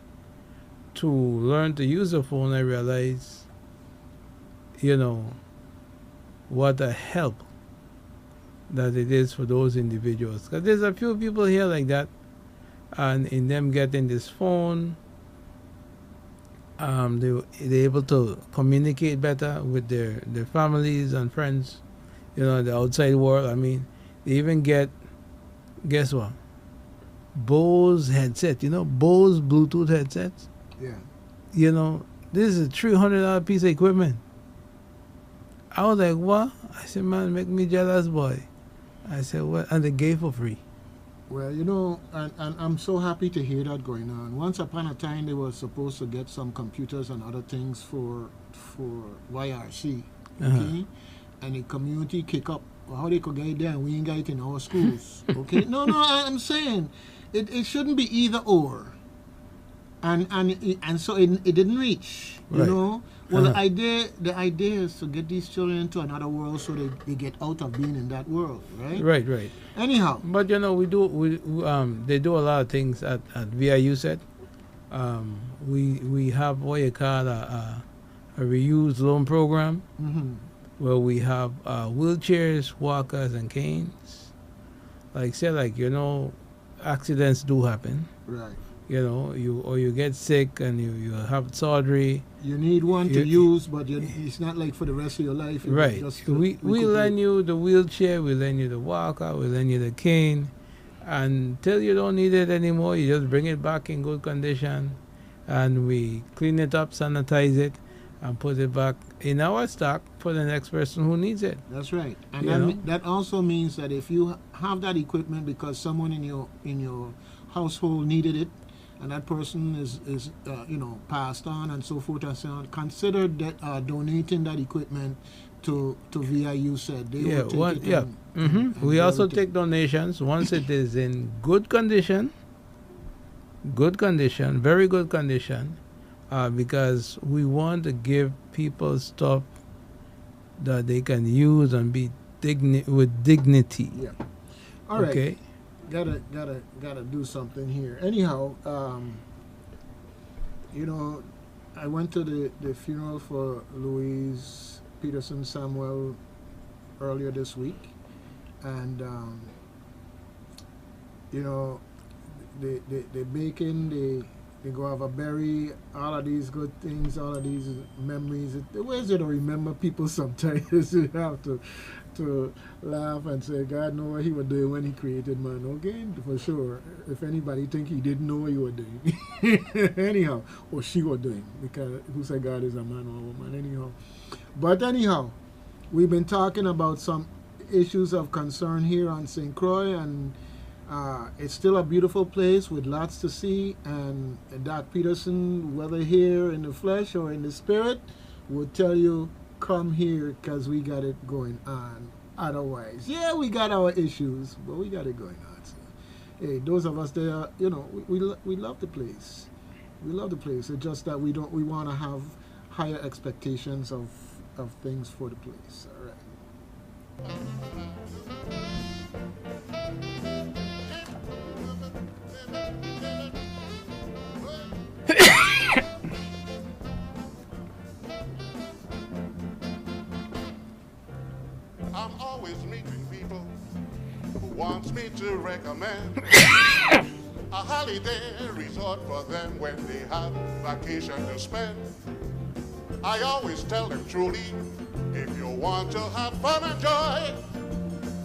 to learn to use the phone, I realize, what a help that it is for those individuals. Because there's a few people here like that, and in them getting this phone, they're able to communicate better with their families and friends, the outside world. I mean, they even get, guess what? Bose headset, Bose Bluetooth headsets. Yeah. This is a $300 piece of equipment. I was like, what? I said, man, make me jealous, boy. I said, what? And they gave for free. Well, and I'm so happy to hear that going on. Once upon a time, they were supposed to get some computers and other things for YRC, okay? And the community kick up how they could get it there and we ain't got it in our schools, okay? No, I'm saying it shouldn't be either or. and so it didn't reach. You Right. know. Well, the idea is to get these children into another world so they get out of being in that world, right? Right. Anyhow, But you know, they do a lot of things at VIU set. We have what you call a reuse loan program where we have wheelchairs, walkers, and canes. Like say, accidents do happen. right. You know, you get sick and you have surgery. You need one to use, but it's not like for the rest of your life. Right. Just We lend you the wheelchair, we lend you the walker, we lend you the cane. Until you don't need it anymore, you just bring it back in good condition and we clean it up, sanitize it, and put it back in our stock for the next person who needs it. That's right. And You know? that also means that if you have that equipment because someone in your household needed it, and that person is passed on and so forth and so on, consider that donating that equipment to VIU said they will take it. And We also take donations once it is in good condition, very good condition, because we want to give people stuff that they can use and be with dignity. Yeah. All right. Okay. Gotta do something here. Anyhow, I went to the funeral for Louise Peterson Samuel earlier this week, and the baking, they go have a berry, all of these good things, all of these memories. The ways you don't remember people sometimes, you have to laugh and say, God know what he was doing when he created man. Okay, for sure. If anybody think he didn't know what he was doing. Anyhow, or she was doing, because who said God is a man or a woman? Anyhow, we've been talking about some issues of concern here on St. Croix, and it's still a beautiful place with lots to see, and Doc Peterson, whether here in the flesh or in the spirit, will tell you, come here because we got it going on. Otherwise, yeah, we got our issues, but we got it going on. So, hey, those of us there, we love the place. We love the place. It's just that we want to have higher expectations of things for the place. All right. I'm always meeting people who wants me to recommend a holiday resort for them when they have vacation to spend. I always tell them truly, if you want to have fun and joy,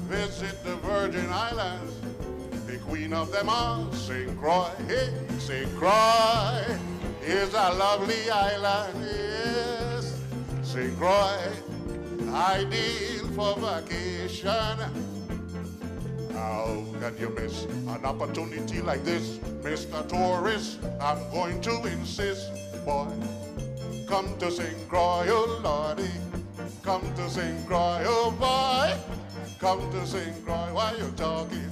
visit the Virgin Islands, the queen of them all, St. Croix. Hey, St. Croix is a lovely island, yes. St. Croix, ideal for vacation. How can you miss an opportunity like this, Mr. Tourist? I'm going to insist, boy. Come to St. Croix, oh Lordy. Come to St. Croix, oh boy. Come to St. Croix, why you talking?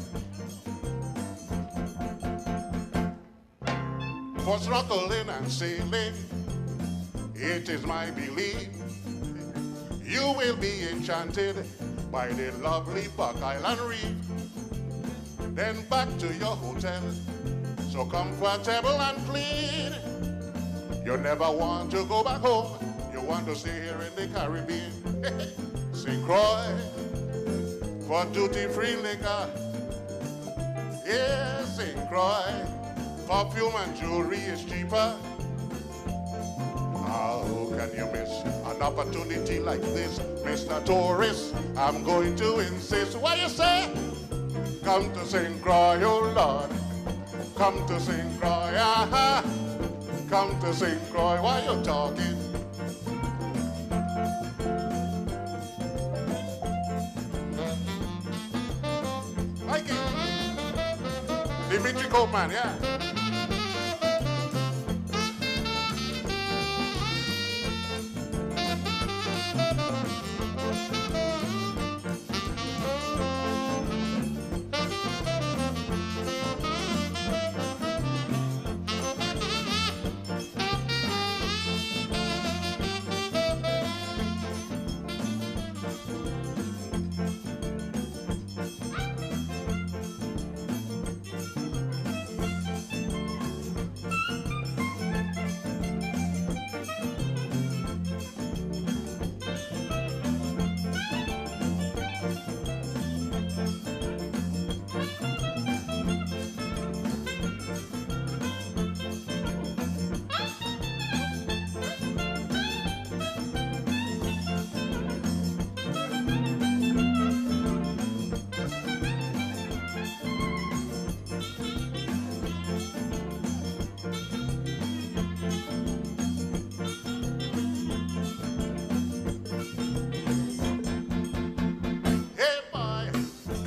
For snorkeling and sailing, it is my belief you will be enchanted by the lovely Buck Island Reef. Then back to your hotel, so comfortable and clean. You never want to go back home, you want to stay here in the Caribbean. St. Croix, for duty-free liquor. Yeah, St. Croix, perfume and jewelry is cheaper. How can you miss an opportunity like this, Mr. Tourist? I'm going to insist. What you say? Come to St. Croix, oh Lord. Come to St. Croix, aha. Come to St. Croix, why you talking? Mikey. Dimitri Coleman, yeah.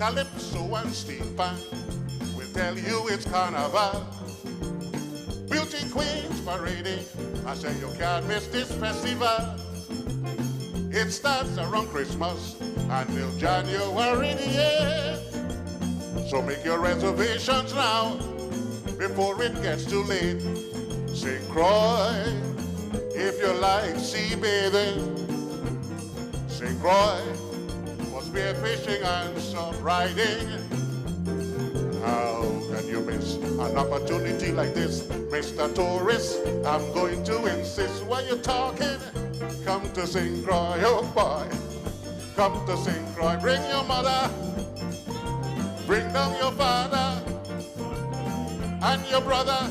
calypso and steel pan will tell you it's carnival. Beauty queens parading, I say you can't miss this festival. It starts around Christmas until January the 8th. So make your reservations now before it gets too late. St. Croix, if you like sea bathing. St. Croix for spear fishing and some riding. How can you miss an opportunity like this, Mr. Tourist? I'm going to insist. While you're talking, come to St. Croix, oh boy. Come to St. Croix. Bring your mother, bring down your father and your brother.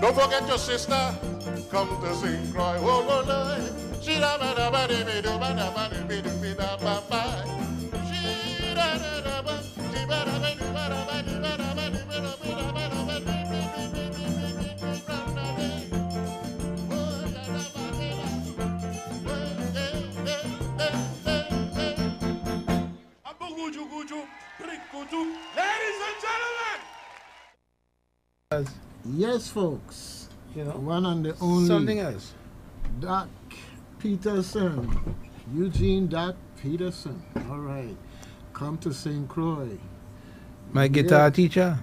Don't forget your sister. Come to St. Croix. Oh, oh, Lord. Ladies and gentlemen, Yes, folks. You know, One and the only something else. Doc Peterson. Eugene Doc Peterson. All right. Come to St. Croix. My guitar Yeah. teacher.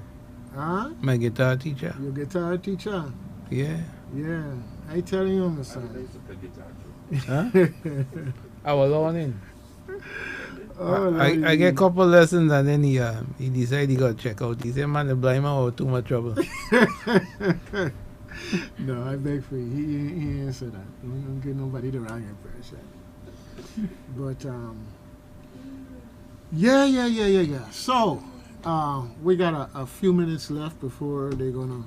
Huh? My guitar teacher. Your guitar teacher? Yeah. Yeah. I tell you, my son. Huh? I was learning. Oh, I get a couple lessons and then he decided he got to check out. He said, man, the blind man was too much trouble. No, I beg for you. He ain't said that. Don't give nobody the wrong impression. But, yeah. So, we got a few minutes left before they're going to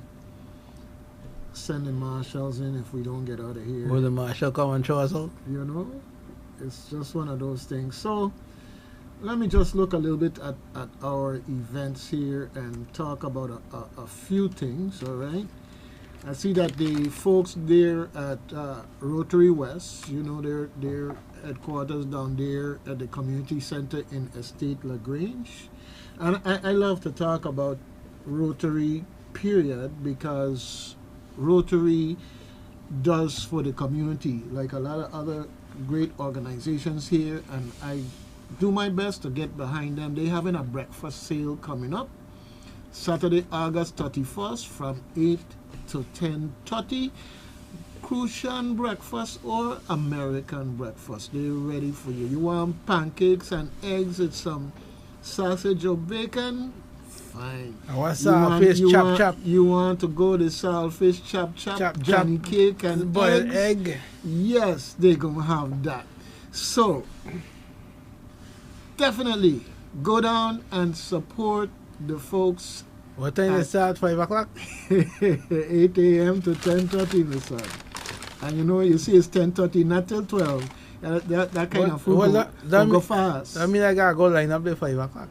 send the marshals in if we don't get out of here. Will the marshal come and show us out? You know, it's just one of those things. So, let me just look a little bit at our events here and talk about a few things, all right? I see that the folks there at Rotary West, you know, their headquarters down there at the community center in Estate LaGrange. And I love to talk about Rotary, period, because Rotary does for the community, like a lot of other great organizations here, and I do my best to get behind them. They're having a breakfast sale coming up Saturday, August 31st from 8 to 10:30. Crucian breakfast or American breakfast. They're ready for you. You want pancakes and eggs with some sausage or bacon? Fine. What's saltfish chop chop? You want to go to saltfish chop Johnny cake and boiled egg? Yes, they're going to have that. So, definitely go down and support the folks. What time it start? 5 o'clock? 8 a.m. to 10:30, my son. And you know, you see it's 10:30, not till 12. That kind of food go fast. I mean, I got to go line up at 5 o'clock.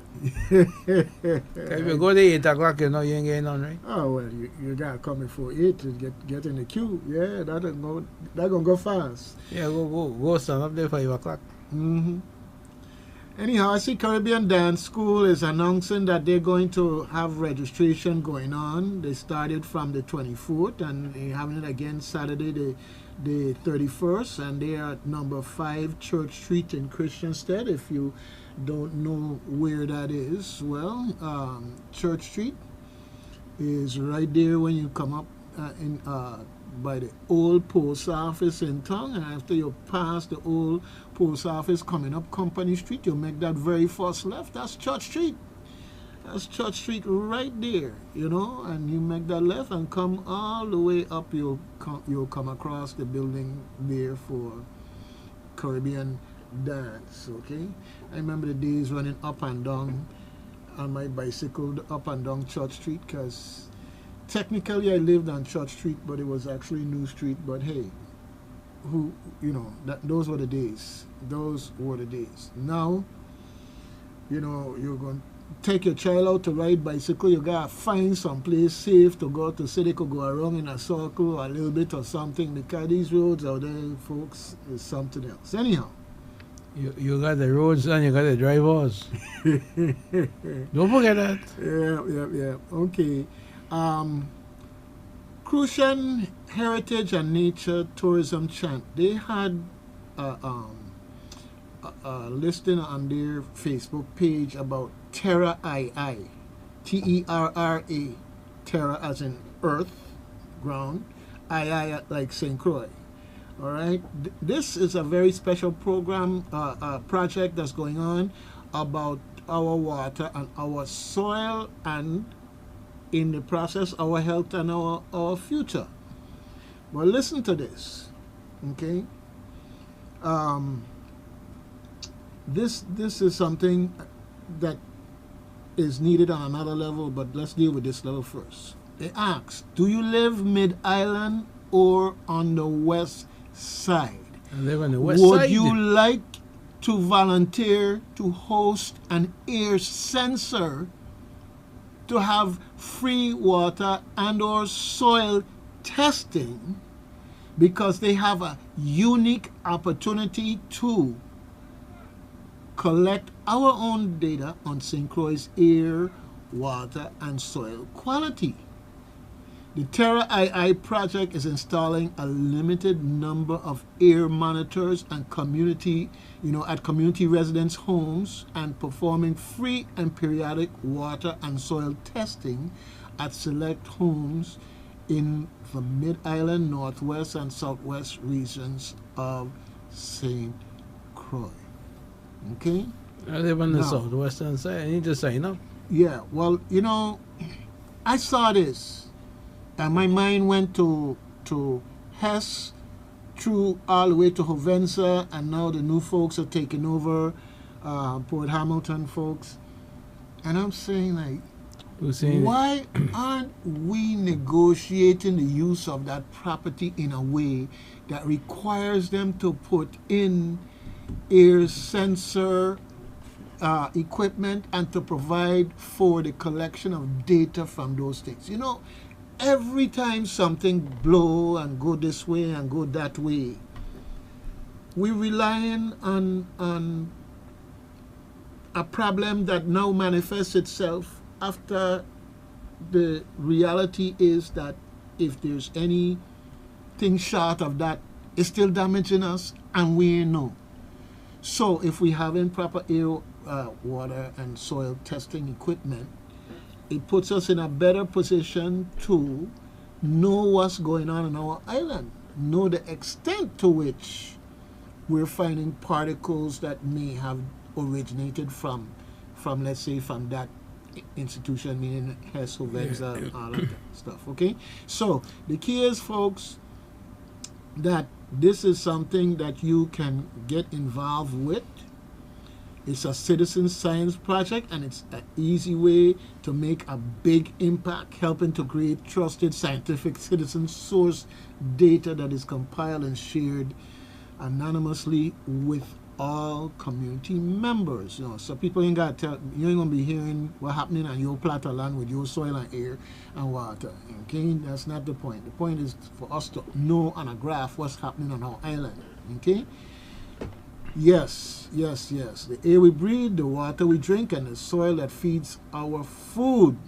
If you go to 8 o'clock, you know you ain't getting on, right? Oh, well, you got to come before 8 to get in the queue. Yeah, that going to go fast. Yeah, go stand up there 5 o'clock. Mm-hmm. Anyhow, I see Caribbean Dance School is announcing that they're going to have registration going on. They started from the 24th and they're having it again Saturday, the 31st, and they are at number 5 Church Street in Christiansted. If you don't know where that is, well, Church Street is right there when you come up by the old post office in town, and after you pass the old post office coming up Company Street, you make that very first left. That's Church Street. That's Church Street right there, you know, and you make that left and come all the way up. You'll come across the building there for Caribbean Dance, okay? I remember the days running up and down on my bicycle up and down Church Street, because technically I lived on Church Street, but it was actually New Street. But hey, those were the days. Those were the days. Now, you know, you're going to take your child out to ride bicycle. You got to find some place safe to go to so they could go around in a circle a little bit or something, because these roads out there, folks, is something else. Anyhow. You got the roads and you got the drivers. Don't forget that. Yeah. Okay. Crucian Heritage and Nature Tourism Chant. They had a listing on their Facebook page about Terra II. Terra, Terra as in earth, ground, II like St. Croix. All right, this is a very special program, project that's going on about our water and our soil, and in the process, our health and our future. Well, listen to this, okay? This is something that is needed on another level, but let's deal with this level first. They ask, do you live mid-island or on the west side? I live on the west Would side. you like to volunteer to host an air sensor to have free water and or soil testing, because they have a unique opportunity to collect our own data on St. Croix's air, water, and soil quality. The Terra II project is installing a limited number of air monitors and at community residents' homes, and performing free and periodic water and soil testing at select homes in the Mid-Island, Northwest, and Southwest regions of St. Croix. Okay? I live on the Now, southwestern side. I need to sign up. Yeah, well, I saw this, and my mind went to Hess, through all the way to Hovensa, and now the new folks are taking over, Port Hamilton folks. And I'm saying, like, why aren't we negotiating the use of that property in a way that requires them to put in air sensor equipment and to provide for the collection of data from those things? Every time something blow and go this way and go that way, we're relying on a problem that now manifests itself after the reality is that if there's anything short of that, it's still damaging us, and we ain't know. So if we have improper air, water, and soil testing equipment, it puts us in a better position to know what's going on our island, know the extent to which we're finding particles that may have originated from let's say, from that institution, meaning Hess, Hovensa, and all of that stuff, okay? So the key is, folks, that this is something that you can get involved with. It's a citizen science project, and it's an easy way to make a big impact, helping to create trusted scientific citizen source data that is compiled and shared anonymously with all community members. So people ain't got to tell, you ain't gonna be hearing what's happening on your plot of land with your soil and air and water. Okay, that's not the point. The point is for us to know on a graph what's happening on our island. Okay. Yes. The air we breathe, the water we drink, and the soil that feeds our food.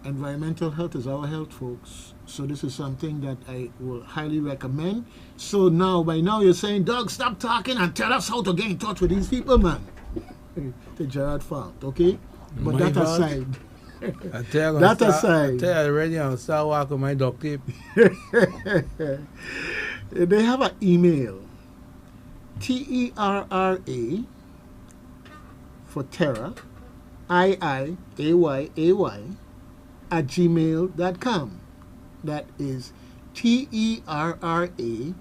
Environmental health is our health, folks. So this is something that I will highly recommend. So by now you're saying, Doug, stop talking and tell us how to get in touch with these people, man. The Gerard fault, okay? But that aside. I tell you already, I'll start walking my duct tape. They have an email. TERRA for Terra, IIAYAY at gmail.com. That is TERRAAYAY.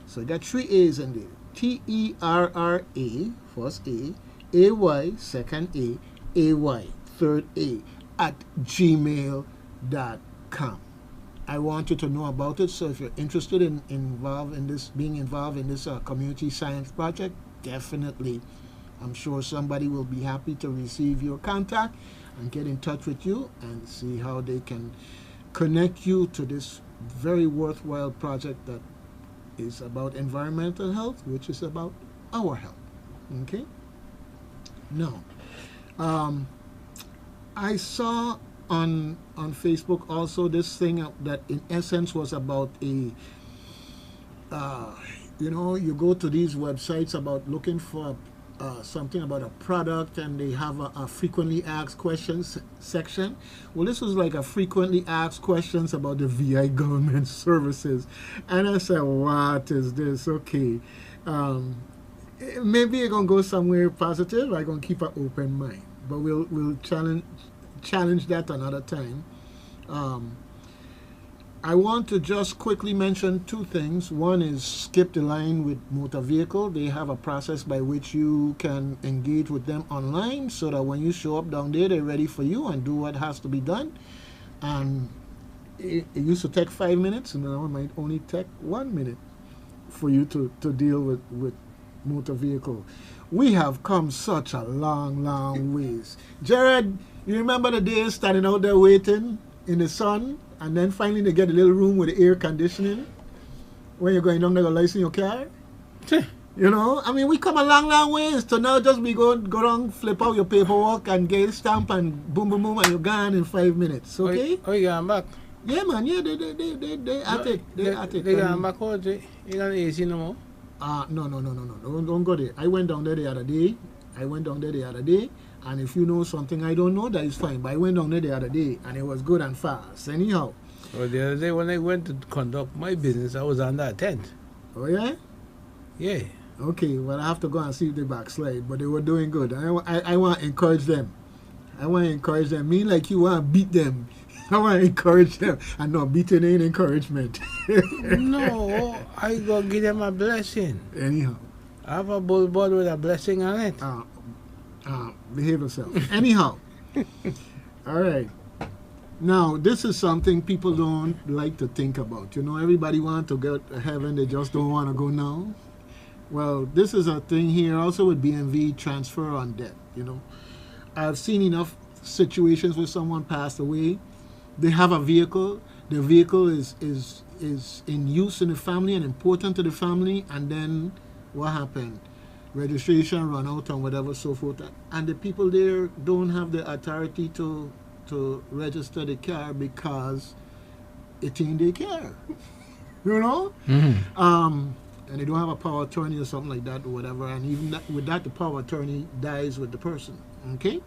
So I got 3 A's in there. TERRA, first A, AY, second A, AY, third A, at gmail.com. I want you to know about it, so if you're interested in being involved in this community science project, definitely, I'm sure somebody will be happy to receive your contact and get in touch with you and see how they can connect you to this very worthwhile project that is about environmental health, which is about our health. Okay? Now, I saw on Facebook also this thing that in essence was about a you go to these websites about looking for something about a product, and they have a frequently asked questions section. Well, this was like a frequently asked questions about the VI government services, and I said, what is this? Okay, maybe you're gonna go somewhere positive. I'm gonna keep an open mind, but we'll challenge that another time. I want to just quickly mention two things. One is skip the line with motor vehicle. They have a process by which you can engage with them online, so that when you show up down there, they're ready for you and do what has to be done. And it used to take 5 minutes, and now it might only take 1 minute for you to deal with motor vehicle. We have come such a long ways. Jared, you remember the days standing out there waiting in the sun, and then finally they get a little room with the air conditioning when you're going down there to license your car? You know, I mean, we come a long ways to now just go down, flip out your paperwork and get a stamp, and boom, and you're gone in 5 minutes, okay? Oh, you got back? Yeah, man, yeah, they at it. They got back out, you got AC no more? No, don't go there. I went down there the other day, and if you know something I don't know, that is fine. But I went down there the other day, and it was good and fast. Anyhow. Well, the other day when I went to conduct my business, I was under a tent. Oh, yeah? Yeah. Okay, well, I have to go and see if they backslide. But they were doing good. I want to encourage them. Me like you want to beat them. I want to encourage them. And not beating ain't encouragement. No, I go give them a blessing. Anyhow. I have a bullboard with a blessing on it. Behave yourself. Anyhow. All right. Now, this is something people don't like to think about. You know, everybody wants to go to heaven. They just don't want to go now. Well, this is a thing here also with BMV transfer on debt, you know. I've seen enough situations where someone passed away. They have a vehicle. The vehicle is in use in the family and important to the family. And then what happened? Registration run out and whatever, so forth. And the people there don't have the authority to register the car because it ain't their car. You know? Mm-hmm. And they don't have a power of attorney or something like that or whatever. And even with that, the power of attorney dies with the person. Okay?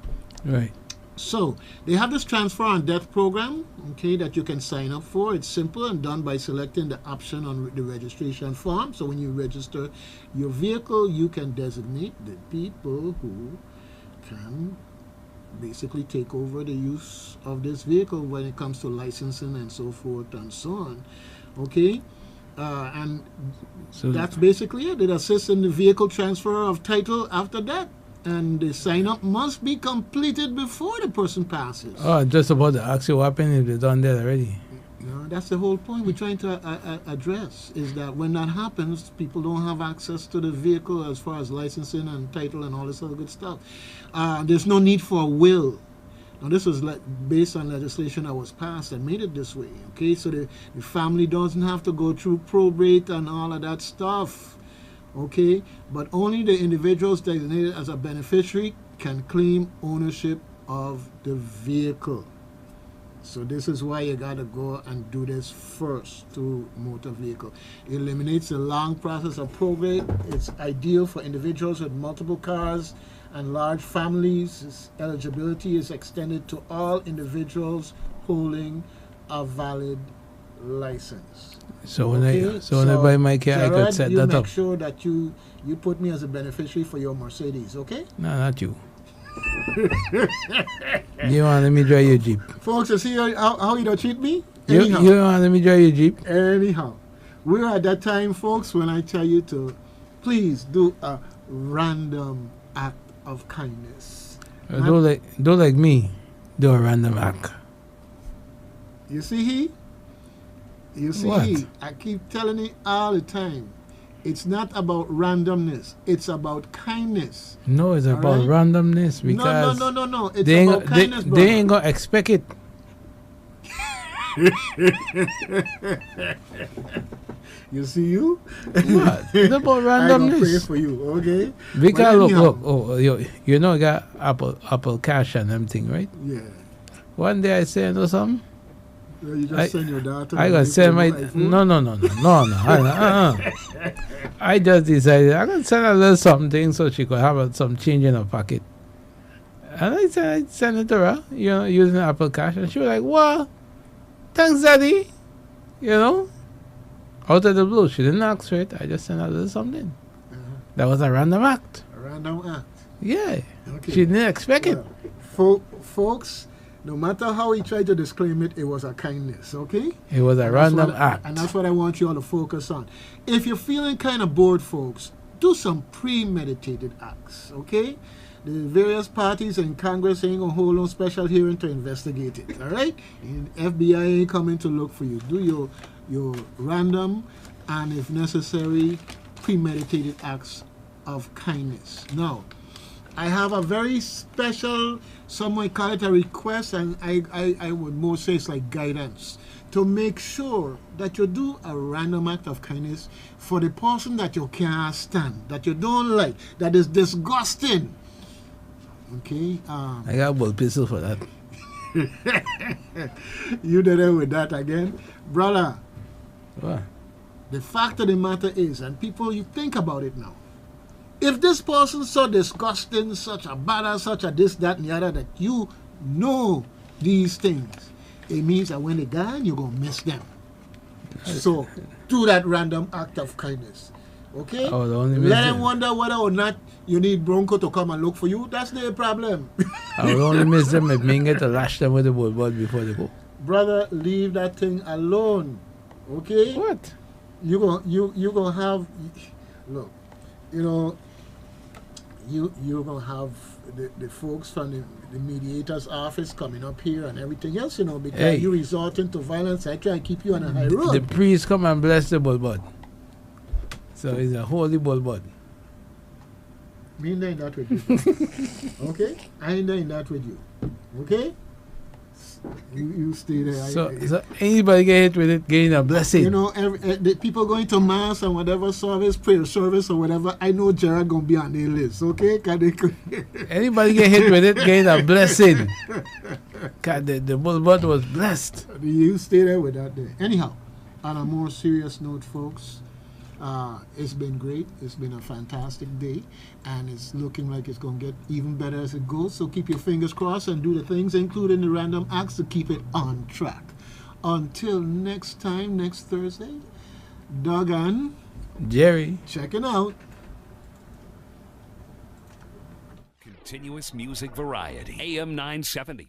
Right. So, they have this transfer on death program, okay, that you can sign up for. It's simple and done by selecting the option on the registration form. So, when you register your vehicle, you can designate the people who can basically take over the use of this vehicle when it comes to licensing and so forth and so on. Okay? And so that's basically it. It assists in the vehicle transfer of title after that. And the sign-up must be completed before the person passes. Oh, just about to ask you what happened if they're done that already. No, that's the whole point we're trying to address, is that when that happens, people don't have access to the vehicle as far as licensing and title and all this other good stuff. There's no need for a will. Now, this was based on legislation that was passed and made it this way. Okay, so the family doesn't have to go through probate and all of that stuff. Okay, but only the individuals designated as a beneficiary can claim ownership of the vehicle. So this is why you got to go and do this first to motor vehicle. It eliminates the long process of probate. It's ideal for individuals with multiple cars and large families. Its eligibility is extended to all individuals holding a valid license. So when I buy my car, Gerard, I could set that up. You make sure that you put me as a beneficiary for your Mercedes, okay? No, not you. You want let me drive your Jeep. Folks, you see how you don't treat me? You want let me drive your Jeep? Anyhow, we're at that time, folks, when I tell you to please do a random act of kindness. Don't like me. Do a random act. You see, What? I keep telling you all the time, it's not about randomness. It's about kindness. No, it's about randomness because no. It's about kindness, bro. They ain't gonna expect it. You see you? What? It's about I gonna pray randomness. for you, okay? Because But anyhow, you know, you got Apple Cash and them thing, right? yeah. One day I say, you know something? You just I- send your daughter. I and gotta they send put my no iPhone? no. I just decided I'm gonna send her a little something so she could have some change in her pocket. And I sent it to her, you know, using Apple Cash, and she was like, "What? Thanks, Daddy." You know, out of the blue, she didn't ask for it. I just sent her a little something. That was a random act. A random act. Yeah, Okay. she didn't expect it. Well, folks, no matter how he tried to disclaim it, it was a kindness, okay? It was a And that's random what- act. And that's what I want you all to focus on. If you're feeling kind of bored, folks, do some premeditated acts, okay? The various parties in Congress ain't gonna hold no special hearing to investigate it, all right? And FBI ain't coming to look for you. Do your random and, if necessary, premeditated acts of kindness. Now, I have a very special, some might call it a request, and I would more say it's like guidance, to make sure that you do a random act of kindness for the person that you can't stand, that you don't like, that is disgusting. Okay? I got a bull pistol for that. You did it with that again. Brother, What? the fact of the matter is, and people, you think about it now, if this person's so disgusting, such a badass, such a this, that, and the other, that you know these things, it means that when they gone, you're going to miss them. So, do that random act of kindness. Okay? I would only miss Let them them. wonder whether or not you need Bronco to come and look for you. That's their problem. I will only miss them if me get to lash them with the bullboard before they go. Brother, leave that thing alone. Okay? What? You gonna have, look, you know, you're gonna have the folks from the mediator's office coming up here and everything else, you know, because Hey. you resorting to violence. I try and keep you on a high road. The priest come and bless the bullboard. So it's a holy bullboard. Me ain't doing that with you. Okay? I ain't doing that with you. Okay? You stay there. So anybody get hit with it, gain a blessing. You know, the people going to mass and whatever service, prayer service or whatever, I know Gerard gonna be on their list, okay? Anybody get hit with it, gain a blessing. God, the bullboard was blessed. You stay there with that there. Anyhow, on a more serious note, folks, it's been great. It's been a fantastic day, and it's looking like it's going to get even better as it goes. So keep your fingers crossed and do the things, including the random acts, to keep it on track. Until next time, next Thursday, Doug and Jerry checking out. Continuous music variety. AM 970.